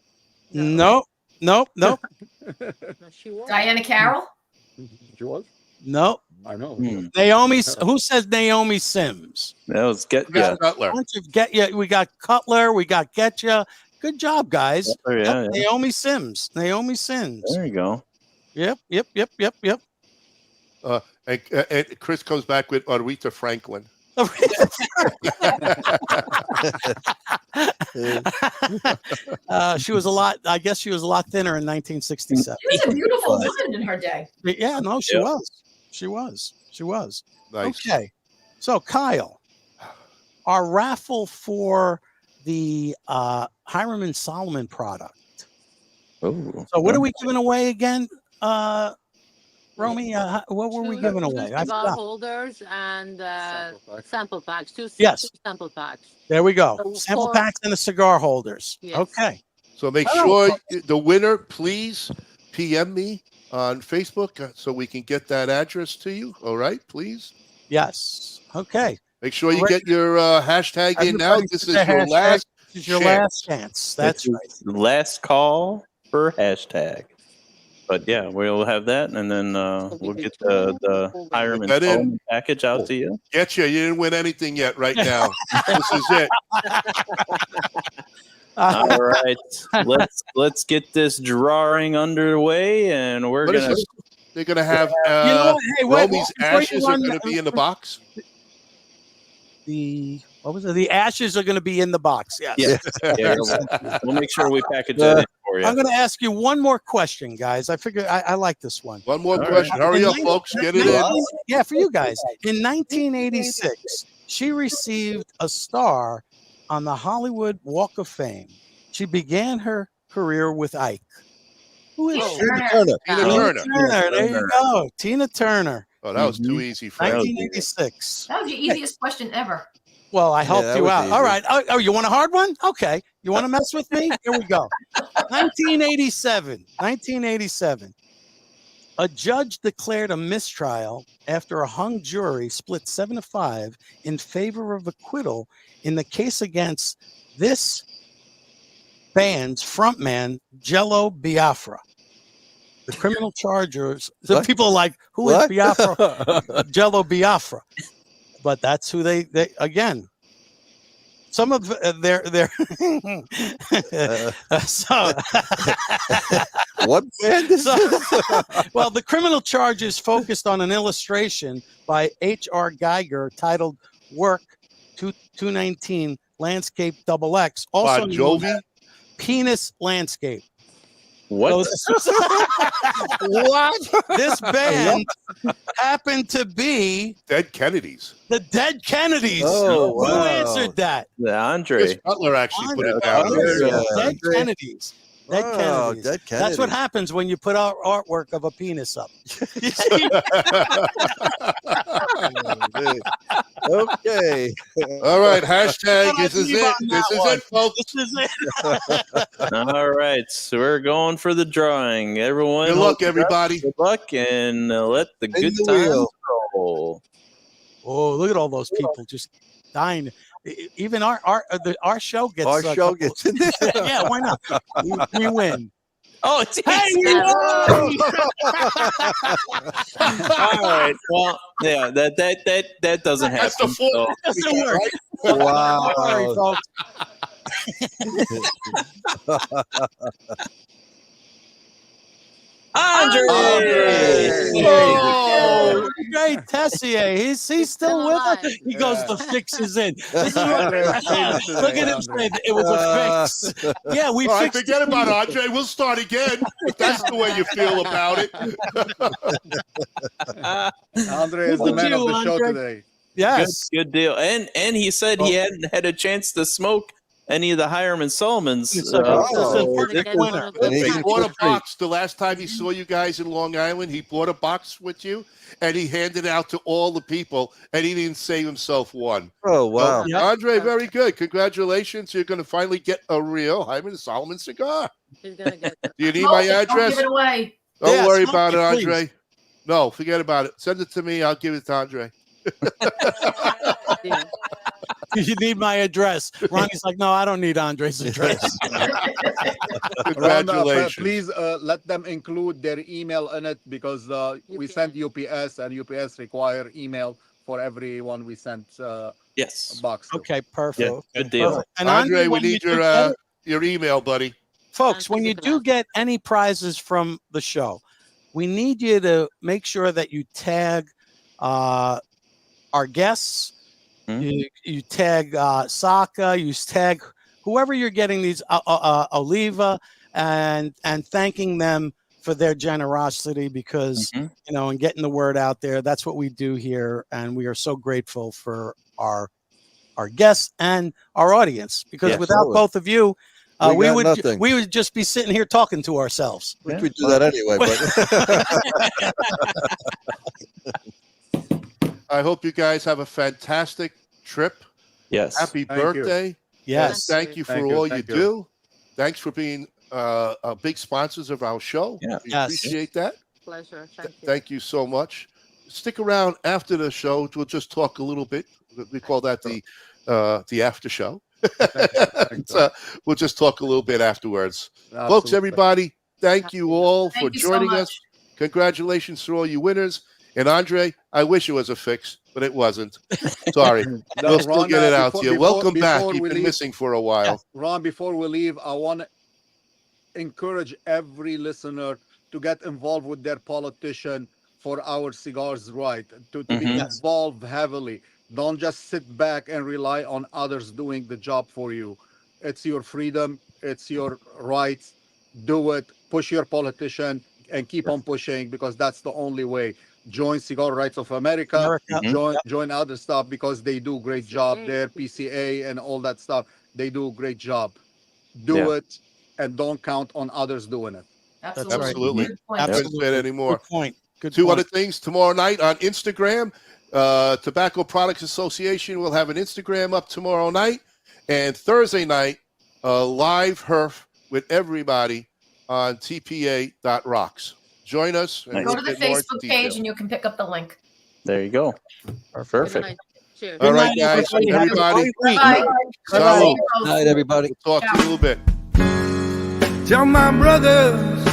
Nope. She was. Diana Carroll? She was? Nope. I know. Naomi. Who says Naomi Sims? That was Cutler. We got Cutler. We got Getcha. Good job, guys. Oh, yeah, Yep, yeah. Naomi Sims. Naomi Sims. There you go. Yep. And Chris comes back with Aretha Franklin. She was a lot. I guess she was a lot thinner in 1967. She was a beautiful woman in her day. Yeah, no, she Yep. was. She was. Nice. Okay. So, Kyle, our raffle for the Hiram and Solomon product. Oh. So, what are we giving away again, Romy? What were we giving away? I Cigar forgot. holders and sample packs. Two Yes. sample packs. There we go. So Sample for- packs and the cigar holders. Yes. Okay. So make sure the winner, please PM me on Facebook so we can get that address to you. All right, please. Yes. Okay. Make sure you get your hashtag in now. Everybody This put is their your hashtag. last. This is your chance. last chance. That's This right. is last call for hashtag. But yeah, we'll have that, and then we'll get the Hiram and Put that in. Solomon package out to you. Get you. You didn't win anything yet. Right now, this is it. All right, let's get this drawing underway, and we're What is gonna. this? They're gonna have You know what? Hey, wait, Romy's before you ashes are run going to be in the box. What was it? The ashes are going to be in the box. Yes. Yeah, we'll make sure we package that in for you. I'm going to ask you one more question, guys. I figure I like this one. One more All question. right. Hurry up, folks. Get it in. Yeah, for you guys. In 1986, she received a star on the Hollywood Walk of Fame. She began her career with Ike. Who is she? Tina Turner. Tina Tina Turner. Turner. There you go. Tina Turner. Oh, that was too easy for you. 1986. That was the easiest question ever. Well, I helped that you was out. easy. All right. Oh, you want a hard one? Okay. You want to mess with me? Here we go. 1987. 1987. A judge declared a mistrial after a hung jury split 7-5 in favor of acquittal in the case against this band's frontman, Jello Biafra. The criminal charges. So What? people are like, who is What? Biafra? Jello Biafra. But that's who they again. Some of their so What band is So- this? well, the criminal charges focused on an illustration by H.R. Geiger titled "Work 219 Landscape XX," also Bon known Jovi? as Penis Landscape. What? What? This band happened to be Dead Kennedys. the Dead Kennedys. Oh, Who wow. answered that? The Andre. Chris Butler actually put it down. Andre. Yeah. Dead Kennedys. Dead Oh, Kennedys. Dead That's what Kennedys. happens when you put out artwork of a penis up. You see? Okay. All right, hashtag. What I This is leave it. on This that is one. it, folks. This is it. All right, so we're going for the drawing. Everyone, Good luck, everybody. Good luck, and let the Spin good the times wheel. roll. Oh, look at all those people just dying. Even our show gets Our a show couple- gets in there. Yeah, why not? We win. Oh, it's Hey, we easy. won! All right. Well, yeah, that doesn't happen. That's the fourth. so- Doesn't work. Wow. Sorry, folks. Andre! Oh, great Tessier. He's still Still with us. alive. He goes, the fix is in. This is what, Andre's famous today, look at him Andre. say it was a fix. Yeah, we All right, fixed forget it. about Andre. We'll start again. If that's the way you feel about it. Andre is the Look man at of you, the show Andre. today. Yes. Good deal. And he said he hadn't had a chance to smoke any of the Hiram and Solomons. It's like, Oh. this is a Gonna perfect get winner. one of And those he He packs. bought a box the last time he saw you guys in Long Island. He bought a box with you, and he handed it out to all the people, and he didn't save himself one. Oh, wow. So, Yep. Andre, very good. Congratulations. You're going to finally get a real Hiram Solomon cigar. He's gonna get it. Do you need Smoke my it, don't address? give it away. Don't Yeah, worry smoke about it, it, please. Andre. No, forget about it. Send it to me. I'll give it to Andre. Yeah. You need my address. Ronnie's like, no, I don't need Andre's address. Congratulations. Please let them include their email in it because we send UPS and UPS require email for everyone we send Yes. box to. Okay, perfect. Yeah, good deal. Perfect. And Andre, we when you need do your get it, your email, buddy. Folks, when you do get any prizes from the show, we need you to make sure that you tag our guests, you tag Saka, you tag whoever you're getting these Oliva, and thanking them for their generosity, because and getting the word out there. That's what we do here, and we are so grateful for our guests and our audience, because without both of you, we would just be sitting here talking to ourselves. We could do that anyway, but I hope you guys have a fantastic trip. Yes. Happy birthday. Yes. Thank you for all you do. Thanks for being big sponsors of our show. Yeah. We appreciate that. Pleasure. Thank you so much. Stick around after the show. We'll just talk a little bit. We call that the after show. We'll just talk a little bit afterwards. Absolutely. Folks, everybody, thank you all for Thank you so joining much. us. Congratulations to all you winners. And Andre, I wish it was a fix, but it wasn't. Sorry. We'll still Ron, get it out to you. Welcome back. before You've we been leave- missing for a while. Ron, before we leave, I want to encourage every listener to get involved with their politician for our cigars right, to be involved heavily. Don't just sit back and rely on others doing the job for you. It's your freedom. It's your rights. Do it. Push your politician and keep on pushing, because that's the only way. Join Cigar Rights of America. Join other stuff, because they do a great job there. PCA and all that stuff. They do a great job. Do it, and don't count on others doing it. Absolutely. Good point. Couldn't say it anymore. Good point. Two other things tomorrow night on Instagram. Tobacco Products Association will have an Instagram up tomorrow night, and Thursday night, live HERF with everybody on tpa.rocks. Join us. And Go we'll to the get more into Facebook detail. page and you can pick up the link. There you go. Perfect. Cheers. All right, guys. Everybody. Bye. Salud. Good night, everybody. We'll talk to you in a little bit. Tell my brothers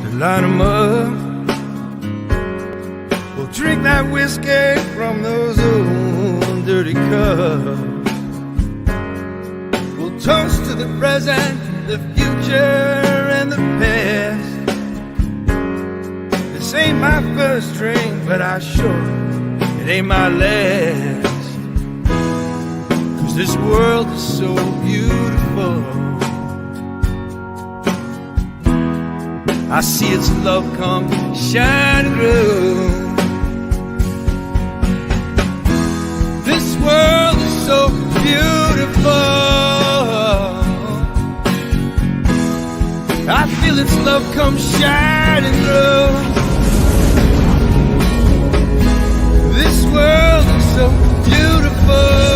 to line them up. We'll drink that whiskey from those old dirty cups. We'll toast to the present, the future, and the past. This ain't my first drink, but I sure it ain't my last. 'Cause this world is so beautiful. I see its love come shining through. This world is so beautiful. I feel its love come shining through. This world is so beautiful.